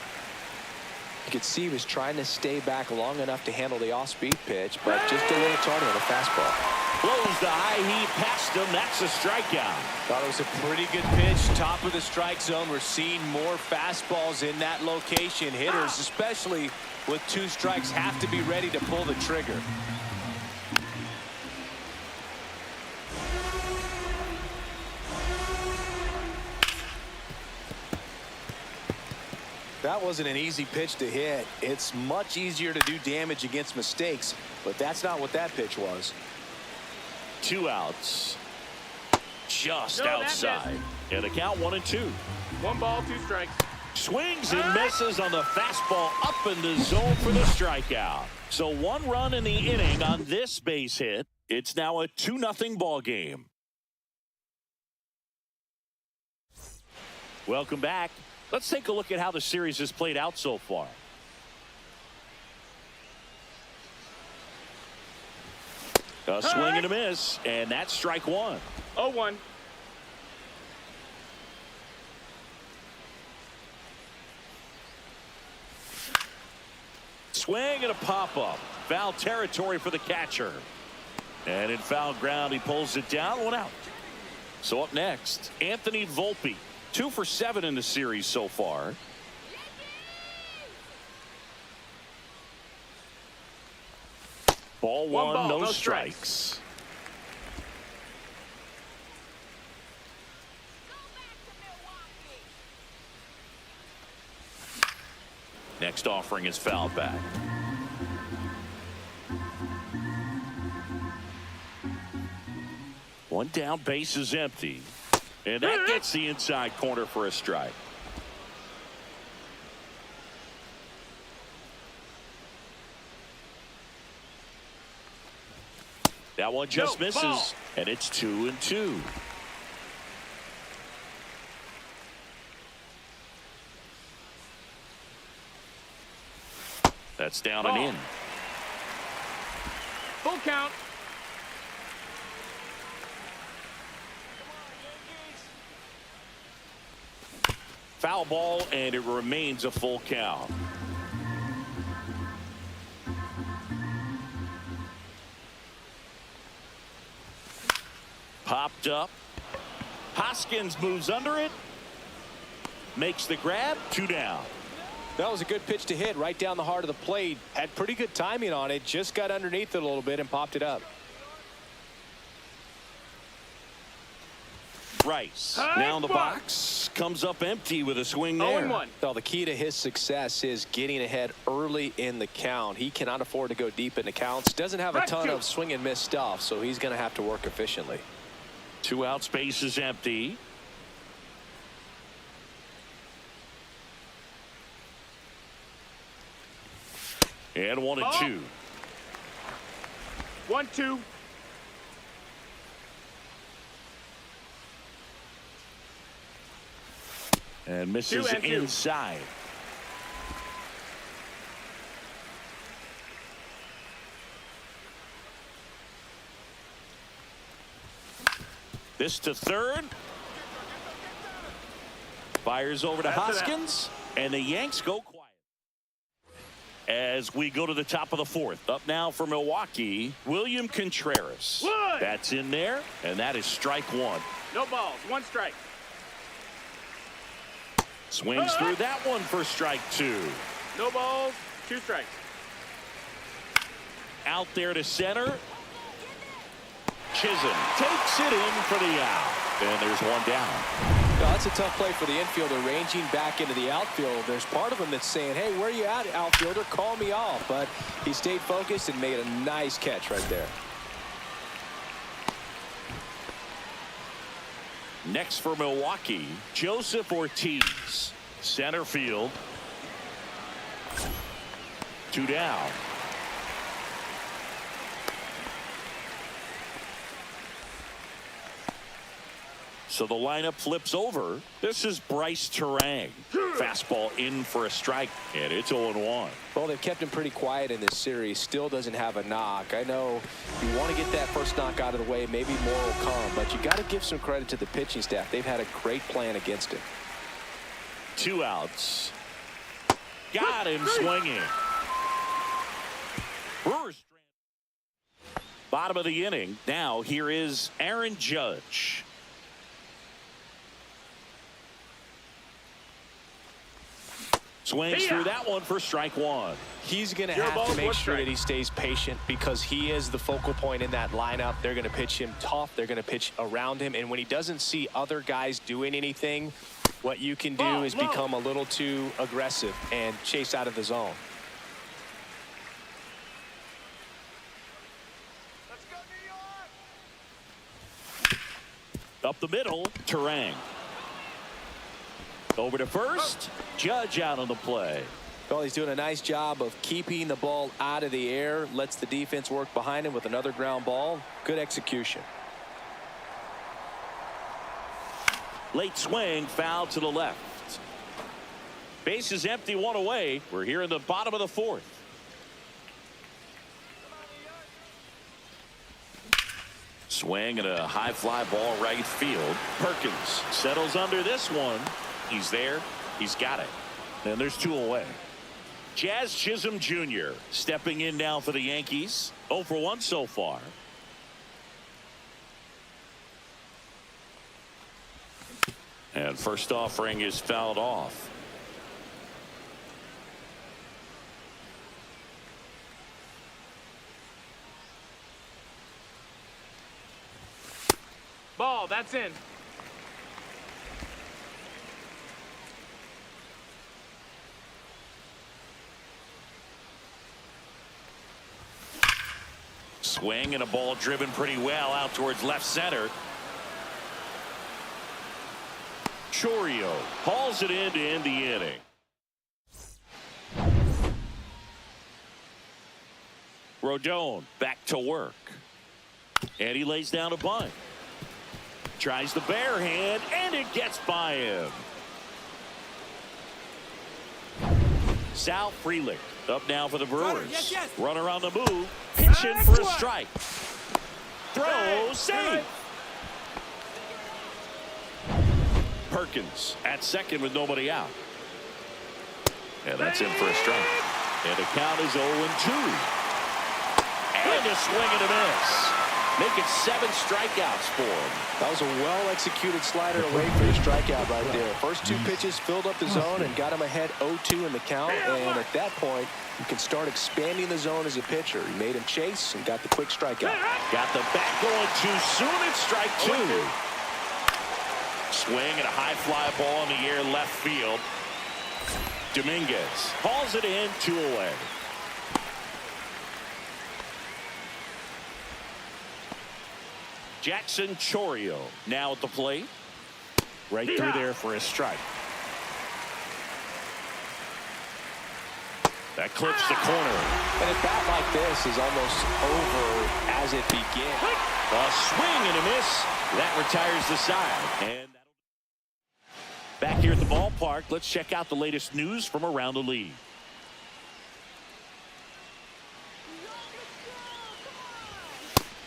You could see he was trying to stay back long enough to handle the off-speed pitch, but just a little tardy on the fastball. Blows the high heat past him. That's a strikeout. Thought it was a pretty good pitch. Top of the strike zone. We're seeing more fastballs in that location. Hitters, especially with 2 strikes, have to be ready to pull the trigger. That wasn't an easy pitch to hit. It's much easier to do damage against mistakes, but that's not what that pitch was. 2 outs. Just outside. And the count 1-2. 1 ball, 2 strikes. Swings and misses on the fastball up in the zone for the strikeout. So 1 run in the inning on this base hit. It's now a 2-0 ball game. Welcome back. Let's take a look at how the series has played out so far. A swing and a miss, and that's strike 1. 0-1. Swing and a pop-up. Foul territory for the catcher. And in foul ground, he pulls it down. 1 out. So up next, Anthony Volpe. 2 for 7 in the series so far. Ball 1, no strikes. Next offering is fouled back. One down, base is empty. And that gets the inside corner for a strike. That one just misses, and it's 2-2. That's down and in. Full count. Foul ball, and it remains a full count. Popped up. Hoskins moves under it. Makes the grab. 2 down. That was a good pitch to hit right down the heart of the plate. Had pretty good timing on it. Just got underneath it a little bit and popped it up. Rhys now in the box, comes up empty with a swing there. 0-1. Well, the key to his success is getting ahead early in the count. He cannot afford to go deep in the counts. Doesn't have a ton of swing and miss stuff, so he's going to have to work efficiently. 2 out, space is empty. And 1-2. 1-2. And misses 2-2. inside. This to third. Fires over to Hoskins. And the Yanks go quiet. As we go to the top of the 4th. Up now for Milwaukee, William Contreras. One. That's in there. And that is strike 1. No balls. 1 strike. Swings through that one for strike 2. No balls. 2 strikes. Out there to center. Chisholm takes it in for the out. And there's 1 down. Well, that's a tough play for the infielder, ranging back into the outfield. There's part of him that's saying, hey, where are you at, outfielder? Call me off. But he stayed focused and made a nice catch right there. Next for Milwaukee, Joseph Ortiz. Center field. 2 down. So the lineup flips over. This is Bryce Terang. Fastball in for a strike, and it's 0-1. Well, they've kept him pretty quiet in this series. Still doesn't have a knock. I know you want to get that first knock out of the way. Maybe more will come, but you got to give some credit to the pitching staff. They've had a great plan against him. 2 outs. Got him swinging. Brewers. Bottom of the inning. Now here is Aaron Judge. Swings through that one for strike 1. He's going to have to make sure that he stays patient because he is the focal point in that lineup. They're going to pitch him tough. They're going to pitch around him. And when he doesn't see other guys doing anything, what you can do is become a little too aggressive and chase out of the zone. Let's go, New York! Up the middle, Terang. Over to first. Judge out on the play. Well, he's doing a nice job of keeping the ball out of the air. Lets the defense work behind him with another ground ball. Good execution. Late swing, foul to the left. Base is empty, 1 away. We're here in the bottom of the 4th. Swing and a high fly ball right field. Perkins settles under this one. He's there. He's got it. And there's 2 away. Jazz Chisholm Jr. stepping in now for the Yankees. 0 for 1 so far. And first offering is fouled off. Ball. That's in. Swing and a ball driven pretty well out towards left center. Chourio hauls it in to end the inning. Rodon back to work. And he lays down a bunt. Tries the bare hand, and it gets by him. Sal Frelick up now for the Brewers. Runner on the move. Pitching for a strike. Throw, save. Perkins at second with nobody out. And that's in for a strike. And the count is 0-2. And a swing and a miss. Making 7 strikeouts for him. That was a well-executed slider away for the strikeout right there. First 2 pitches filled up the zone and got him ahead 0-2 in the count. And at that point, you can start expanding the zone as a pitcher. He made him chase and got the quick strikeout. Got the bat going too soon. It's strike 2. swing and a high fly ball in the air left field. Dominguez hauls it in, 2 away. Jackson Chourio now at the plate. Right through there for a strike. That clips the corner. And a bat like this is almost over as it begins. A swing and a miss. That retires the side. And back here at the ballpark, let's check out the latest news from around the league.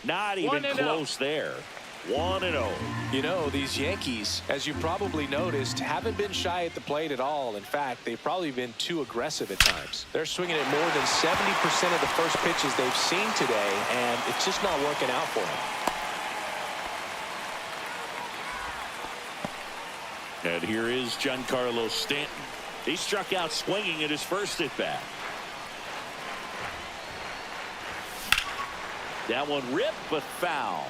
Not even close there. 1-0. You know, these Yankees, as you probably noticed, haven't been shy at the plate at all. In fact, they've probably been too aggressive at times. They're swinging at more than 70% of the first pitches they've seen today, and it's just not working out for them. And here is Giancarlo Stanton. He struck out swinging at his first at bat. That one ripped, but foul.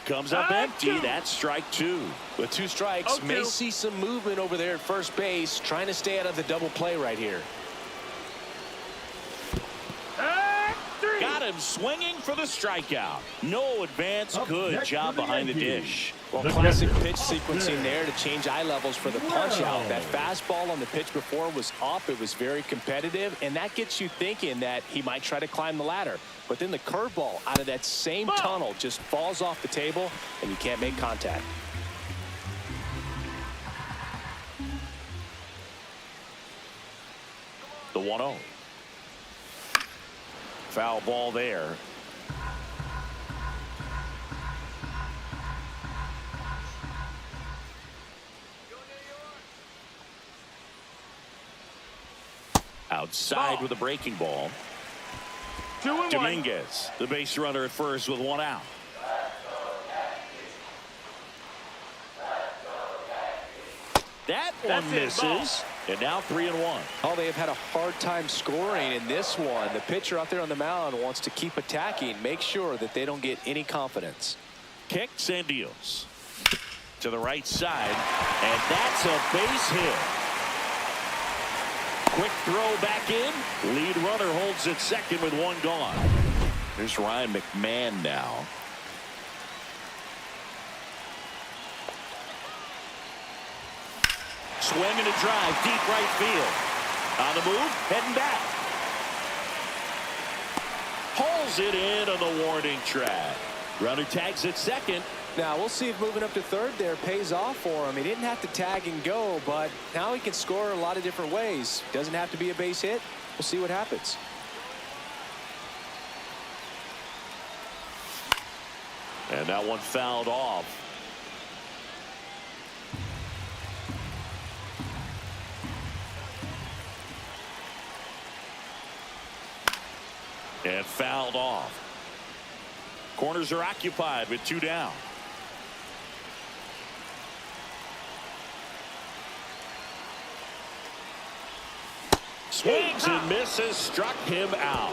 Comes up empty. That's strike 2. With 2 strikes, may see some movement over there at first base, trying to stay out of the double play right here. Got him swinging for the strikeout. No advance. Good job behind the dish. Well, classic pitch sequencing there to change eye levels for the punch out. That fastball on the pitch before was up. It was very competitive, and that gets you thinking that he might try to climb the ladder. But then the curveball out of that same tunnel just falls off the table, and you can't make contact. The 1-0. Foul ball there. Outside with a breaking ball. 2-1. Dominguez, the base runner at first with 1 out. That one misses. And now 3-1. Oh, they have had a hard time scoring in this one. The pitcher out there on the mound wants to keep attacking, make sure that they don't get any confidence. Kicks and deals to the right side, and that's a base hit. Quick throw back in. Lead runner holds at second with 1 gone. There's Ryan McMahon now. Swing and a drive, deep right field. On the move, heading back. Hauls it in on the warning track. Runner tags at second. Now, we'll see if moving up to third there pays off for him. He didn't have to tag and go, but now he can score a lot of different ways. Doesn't have to be a base hit. We'll see what happens. And that one fouled off. And fouled off. Corners are occupied with 2 down. Swings and misses, struck him out.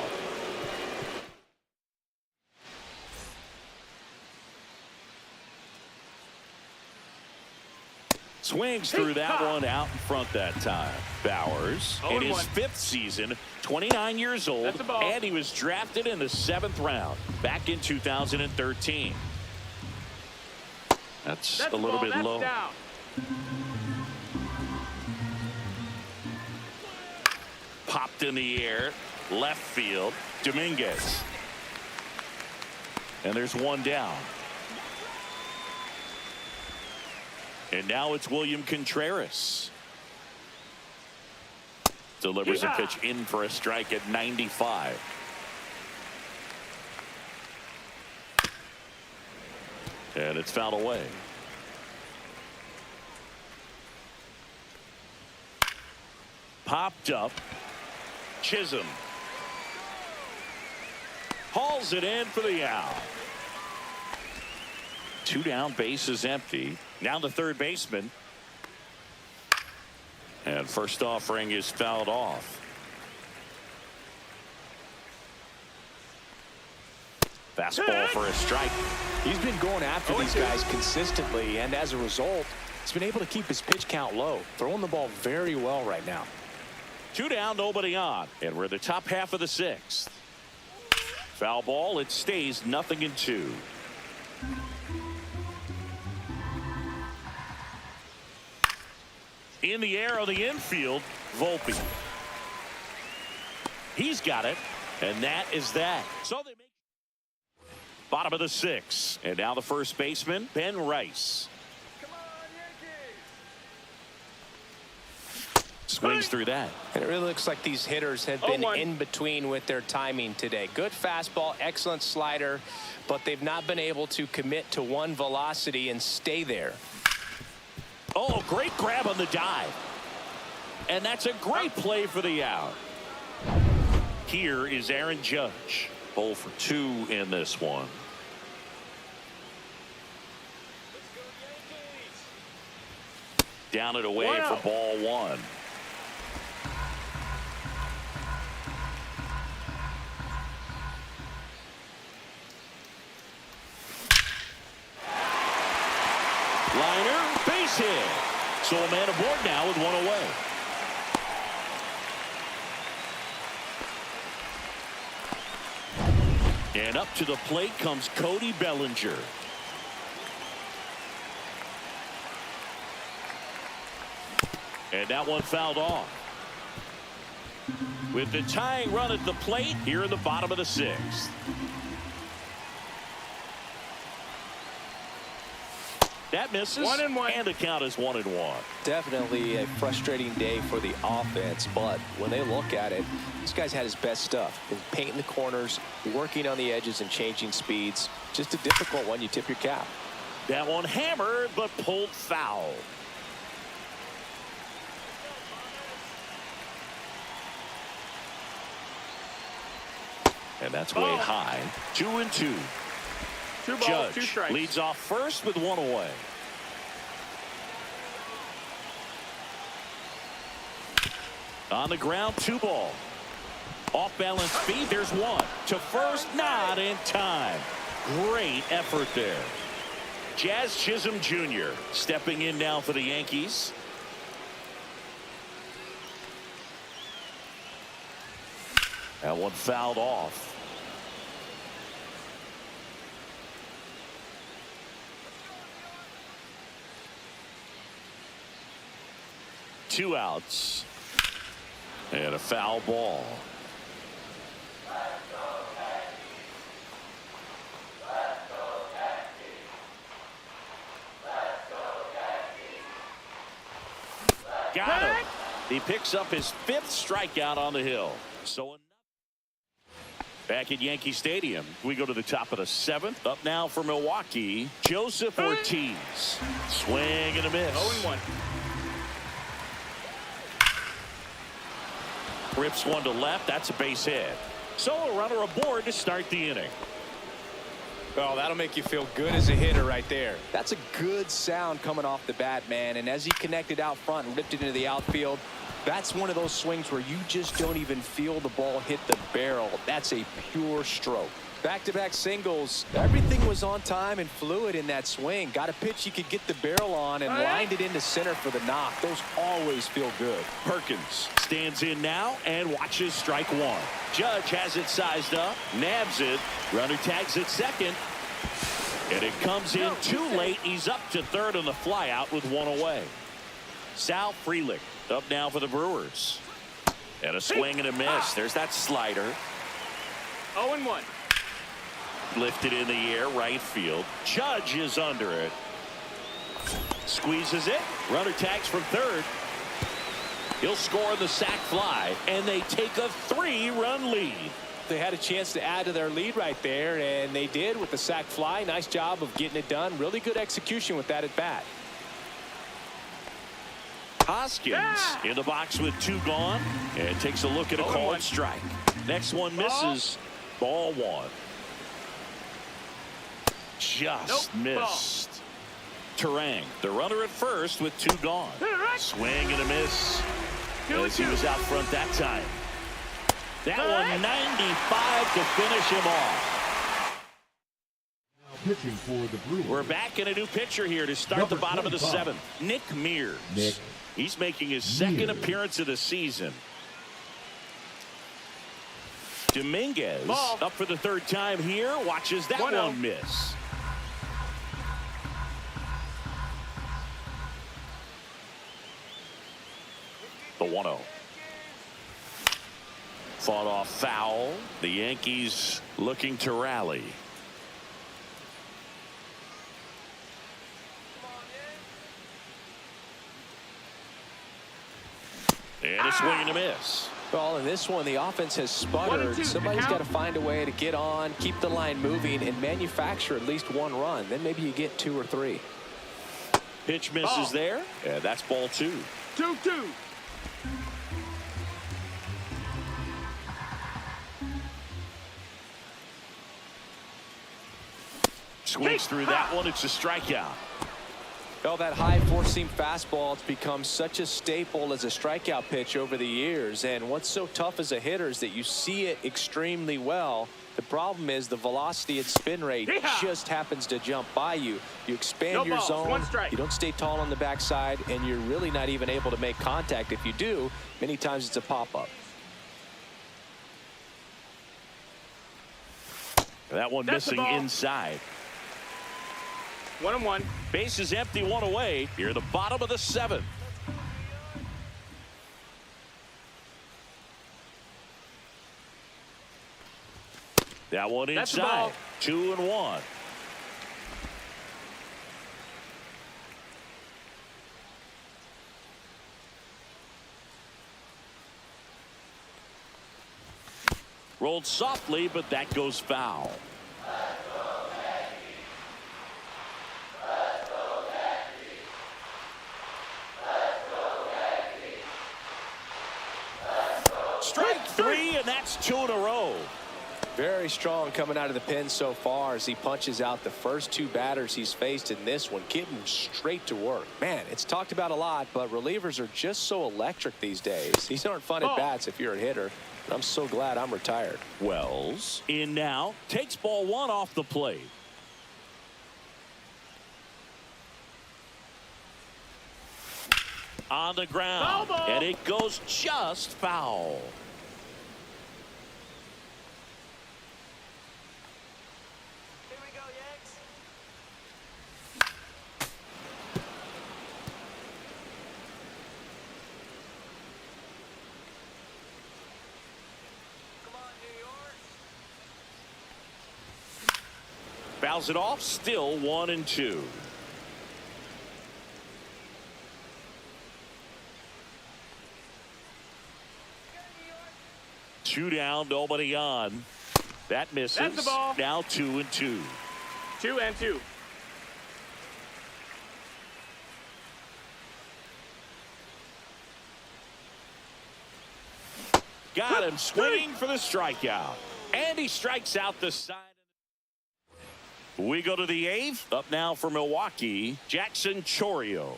Swings through that one out in front that time. Bowers in his 5th season, 29 years old, and he was drafted in the 7th round back in 2013. That's a little bit low. Down. Popped in the air, left field. Dominguez. And there's 1 down. And now it's William Contreras. Delivers a pitch in for a strike at 95. And it's fouled away. Popped up. Chisholm. Hauls it in for the out. 2 down, bases empty. Now the third baseman. And first offering is fouled off. Fastball for a strike. He's been going after these guys consistently, and as a result, he's been able to keep his pitch count low, throwing the ball very well right now. 2 down, nobody on, and we're in the top half of the 6th. Foul ball, it stays 0-2. In the air on the infield, Volpe. He's got it, and that is that. So they make bottom of the 6th, and now the first baseman, Ben Rhys. Swings through that. And it really looks like these hitters have been in between with their timing today. Good fastball, excellent slider, but they've not been able to commit to one velocity and stay there. Oh, great grab on the dive. And that's a great play for the out. Here is Aaron Judge. 0 for 2 in this one. Down and away for ball 1. Liner, base hit. So a man aboard now with 1 away. And up to the plate comes Cody Bellinger. And that one fouled off. With the tying run at the plate here in the bottom of the 6th. That misses, 1-1. and the count is 1-1. Definitely a frustrating day for the offense, but when they look at it, this guy's had his best stuff. Been painting the corners, working on the edges, and changing speeds. Just a difficult one. You tip your cap. That one hammered, but pulled foul. And that's way high. 2-2. 2 balls, Judge 2 strikes. leads off first with 1 away. On the ground, 2 ball. Off balance speed, there's 1. To first, not in time. Great effort there. Jazz Chisholm Jr. stepping in now for the Yankees. That one fouled off. Two outs. And a foul ball. Got him. He picks up his 5th strikeout on the hill. So back at Yankee Stadium, we go to the top of the 7th. Up now for Milwaukee, Joseph Ortiz. Swing and a miss. 0-1. Rips one to left. That's a base hit. So a runner aboard to start the inning. Oh, that'll make you feel good as a hitter right there. That's a good sound coming off the bat, man. And as he connected out front and ripped it into the outfield, that's one of those swings where you just don't even feel the ball hit the barrel. That's a pure stroke. Back-to-back singles. Everything was on time and fluid in that swing. Got a pitch he could get the barrel on and lined it into center for the knock. Those always feel good. Perkins stands in now and watches strike 1. Judge has it sized up, nabs it. Runner tags at second. And it comes in too late. He's up to third on the flyout with 1 away. Sal Frelick up now for the Brewers. And a swing and a miss. There's that slider. 0-1. Lifted in the air, right field. Judge is under it. Squeezes it. Runner tags from third. He'll score the sac fly, and they take a 3-run lead. They had a chance to add to their lead right there, and they did with the sac fly. Nice job of getting it done. Really good execution with that at bat. Hoskins in the box with 2 gone, and takes a look at a called strike. Next one misses. Ball 1. Just missed. Terang, the runner at first with 2 gone. Swing and a miss. As he was out front that time. That one 95 to finish him off. pitching for the Brewers. We're back in a new pitcher here to start Number the bottom of the 25. seventh. Nick Mears. Nick He's making his second Mears. appearance of the season. Dominguez Ball. up for the third time here. Watches that 1-0. one miss. The 1-0. Fought off foul. The Yankees looking to rally. And a swing and a miss. Well, in this one, the offense has 1 sputtered. and 2, Somebody's count. got to find a way to get on, keep the line moving, and manufacture at least one run. Then maybe you get 2 or 3. Pitch misses Ball. there. Yeah, that's ball 2. 2-2. Swings through that one. It's a strikeout. Well, that high four-seam fastball, it's become such a staple as a strikeout pitch over the years. And what's so tough as a hitter is that you see it extremely well. The problem is the velocity and spin rate Yeehaw! just happens to jump by you. You expand No your balls, zone. 1 strike. You don't stay tall on the backside, and you're really not even able to make contact. If you do, many times it's a pop-up. That one That's the missing ball. inside. 1-1. Base is empty, one away. Here at the bottom of the seventh. That one That's the inside. ball. 2-1. Rolled softly, but that goes foul. Strike 3, and that's 2 in a row. Very strong coming out of the pen so far as he punches out the first 2 batters he's faced in this one, getting straight to work. Man, it's talked about a lot, but relievers are just so electric these days. These aren't fun at bats if you're a hitter. I'm so glad I'm retired. Wells in now, takes ball 1 off the plate. On the ground, Foul ball. and it goes just foul. Here we go, Yanks. Come on, New York. Fouls it off, still 1-2. Two down, nobody on. That misses. That's the ball. Now 2-2. 2-2. Got him swinging for the strikeout. And he strikes out the side. We go to the 8th. Up now for Milwaukee, Jasson Chourio.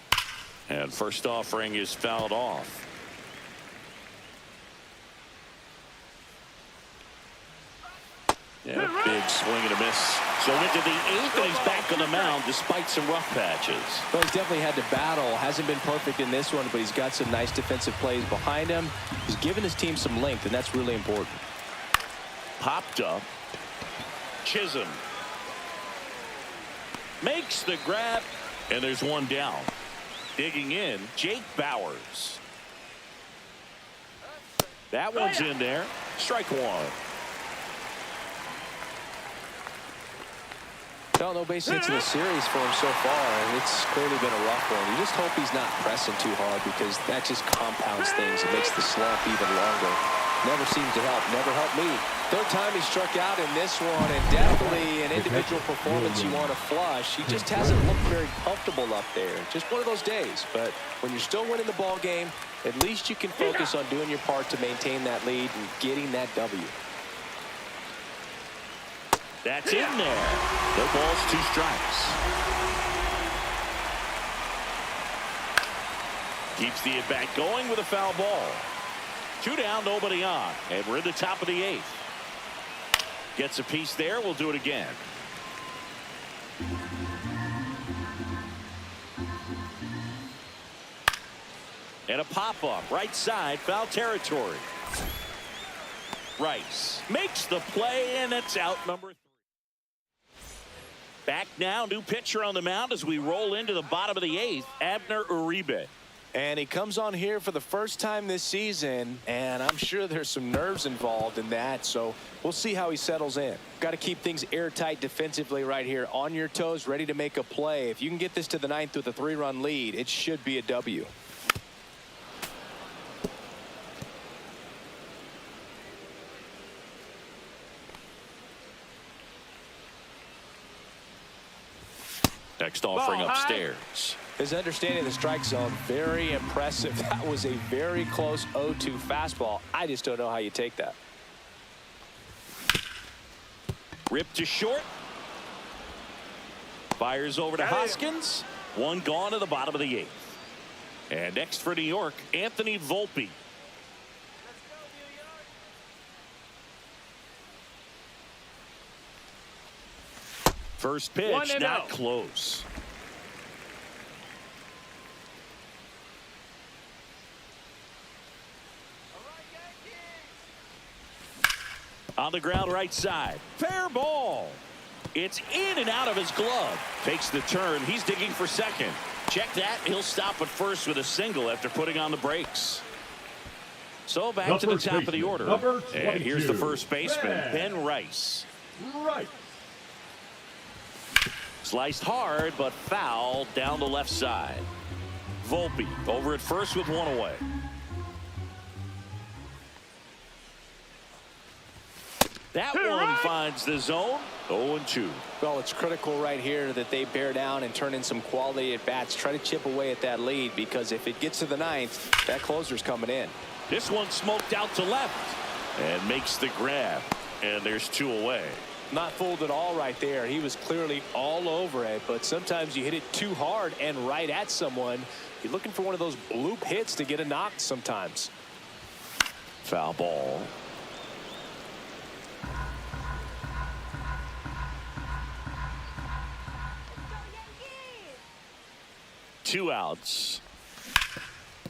And first offering is fouled off. Yeah, big swing and a miss. So into the 8th, and he's back on the mound despite some rough patches. Well, he's definitely had to battle. Hasn't been perfect in this one, but he's got some nice defensive plays behind him. He's given his team some length, and that's really important. Popped up. Chisholm makes the grab, and there's one down. Digging in, Jake Bauers. That one's in there. Strike 1. No base hits in the series for him so far, and it's clearly been a rough one. You just hope he's not pressing too hard because that just compounds things and makes the slump even longer. Never seems to help. Never helped me. Third time he struck out in this one, and definitely an individual performance you want to flush. He just hasn't looked very comfortable up there. Just one of those days. But when you're still winning the ball game, at least you can focus on doing your part to maintain that lead and getting that W. That's in there. No balls, 2 strikes. Keeps the at-bat going with a foul ball. 2 down, nobody on. And we're in the top of the 8th. Gets a piece there. We'll do it again. And a pop-up right side, foul territory. Rhys makes the play, and it's out number 3. Back now, new pitcher on the mound as we roll into the bottom of the 8th, Amed Rosario. And he comes on here for the first time this season, and I'm sure there's some nerves involved in that, so we'll see how he settles in. Got to keep things airtight defensively right here, on your toes, ready to make a play. If you can get this to the 9th with a 3-run lead, it should be a W. Next offering upstairs. His understanding of the strike zone, very impressive. That was a very close 0-2 fastball. I just don't know how you take that. Ripped to short. Fires over to Hoskins. One gone to the bottom of the 8th. And next for New York, Anthony Volpe. First pitch, not close. On the ground right side. Fair ball. It's in and out of his glove. Takes the turn. He's digging for second. Check that. He'll stop at first with a single after putting on the brakes. So back to the top of the order. And here's the first baseman, Ben Rhys. Right. Sliced hard, but foul down the left side. Volpe over at first with one away. That one finds the zone. 0-2. Well, it's critical right here that they bear down and turn in some quality at bats. Try to chip away at that lead, because if it gets to the 9th, that closer's coming in. This one smoked out to left and makes the grab. And there's 2 away. Not fooled at all right there. He was clearly all over it, but sometimes you hit it too hard and right at someone. You're looking for one of those bloop hits to get a knock sometimes. Foul ball. Two outs.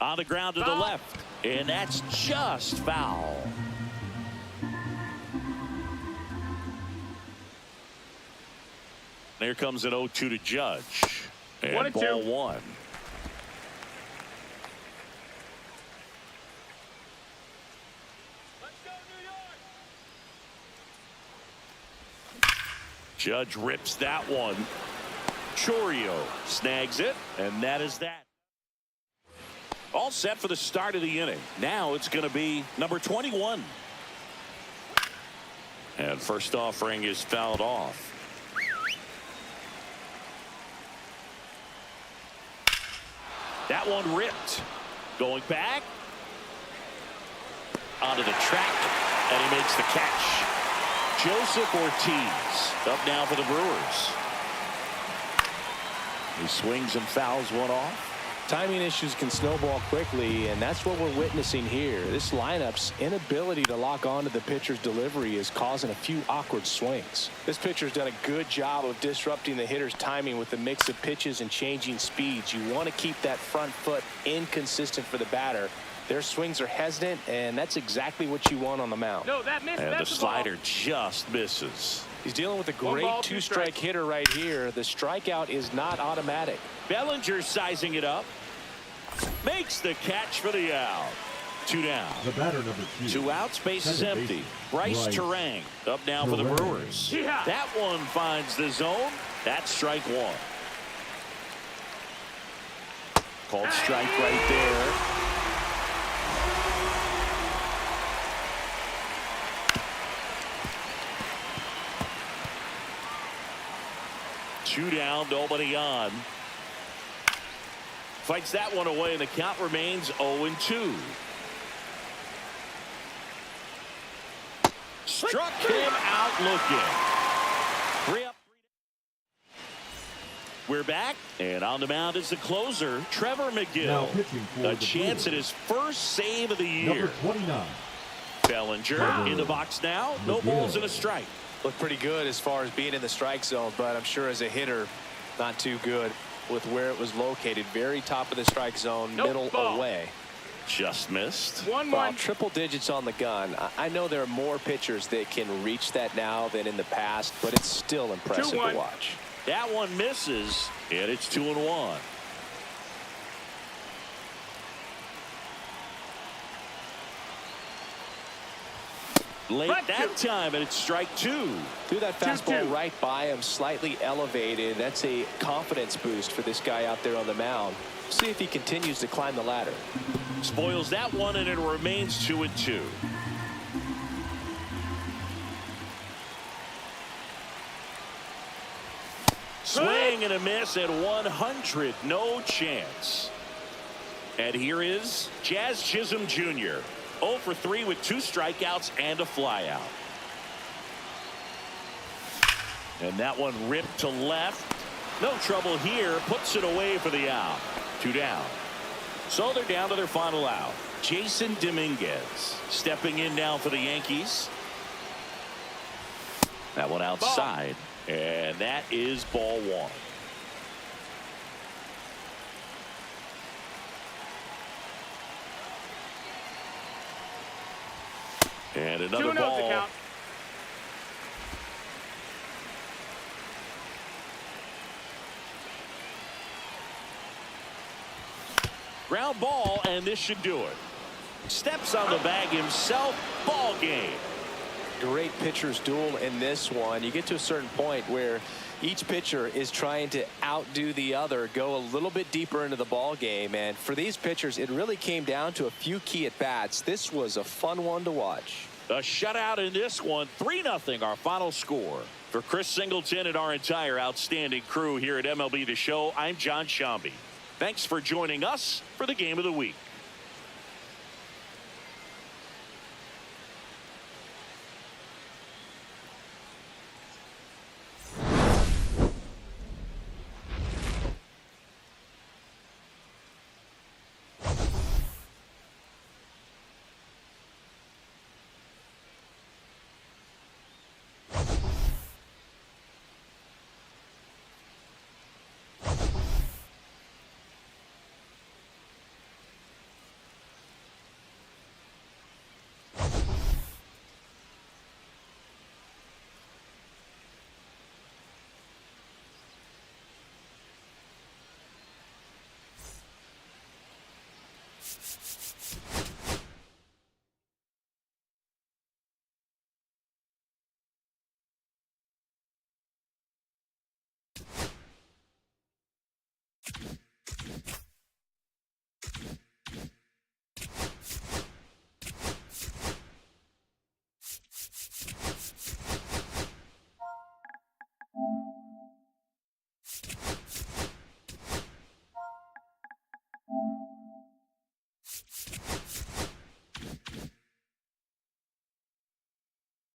On the ground to the left, and that's just foul. There comes an 0-2 to Judge. And ball 1. Judge rips that one. Chourio snags it, and that is that. All set for the start of the inning. Now it's going to be number 21. And first offering is fouled off. That one ripped. Going back. Onto the track, and he makes the catch. Joseph Ortiz up now for the Brewers. He swings and fouls one off. Timing issues can snowball quickly, and that's what we're witnessing here. This lineup's inability to lock onto the pitcher's delivery is causing a few awkward swings. This pitcher's done a good job of disrupting the hitter's timing with the mix of pitches and changing speeds. You want to keep that front foot inconsistent for the batter. Their swings are hesitant, and that's exactly what you want on the mound. No, that missed. And the slider just misses. He's dealing with a great two-strike hitter right here. The strikeout is not automatic. Bellinger sizing it up. Makes the catch for the out. 2 down. The batter number 2. 2 outs, base is empty. Bryce Terang up now for the Brewers. Yeah. That one finds the zone. That's strike 1. Called strike right there. Two down, nobody on. Fights that one away, and the count remains 0-2. Struck him out looking. 3 up. We're back, and on the mound is the closer, Trevor McGill. A chance at his first save of the year. Number 29. Bellinger in the box now. No balls and a strike. Looked pretty good as far as being in the strike zone, but I'm sure as a hitter, not too good with where it was located. Very top of the strike zone, middle away. Just missed. 1-1. Well, triple digits on the gun. I know there are more pitchers that can reach that now than in the past, but it's still impressive 2-1. to watch. That one misses, and it's 2-1. Late Strike that two. time, and it's strike 2. Threw that fastball 2-2. right by him, slightly elevated. That's a confidence boost for this guy out there on the mound. See if he continues to climb the ladder. Spoils that one, and it remains 2-2. Swing and a miss at 100. No chance. And here is Jazz Chisholm Jr. 0 for 3 with 2 strikeouts and a flyout. And that one ripped to left. No trouble here. Puts it away for the out. 2 down. So they're down to their final out. Jasson Dominguez stepping in now for the Yankees. That one outside. And that is ball 1. And another 2-0 ball. the count. Ground ball, and this should do it. Steps on the bag himself. Ball game. Great pitcher's duel in this one. You get to a certain point where each pitcher is trying to outdo the other, go a little bit deeper into the ball game. And for these pitchers, it really came down to a few key at bats. This was a fun one to watch. A shutout in this one. 3-0 our final score. For Chris Singleton and our entire outstanding crew here at MLB The Show, I'm John Shambi. Thanks for joining us for the Game of the Week.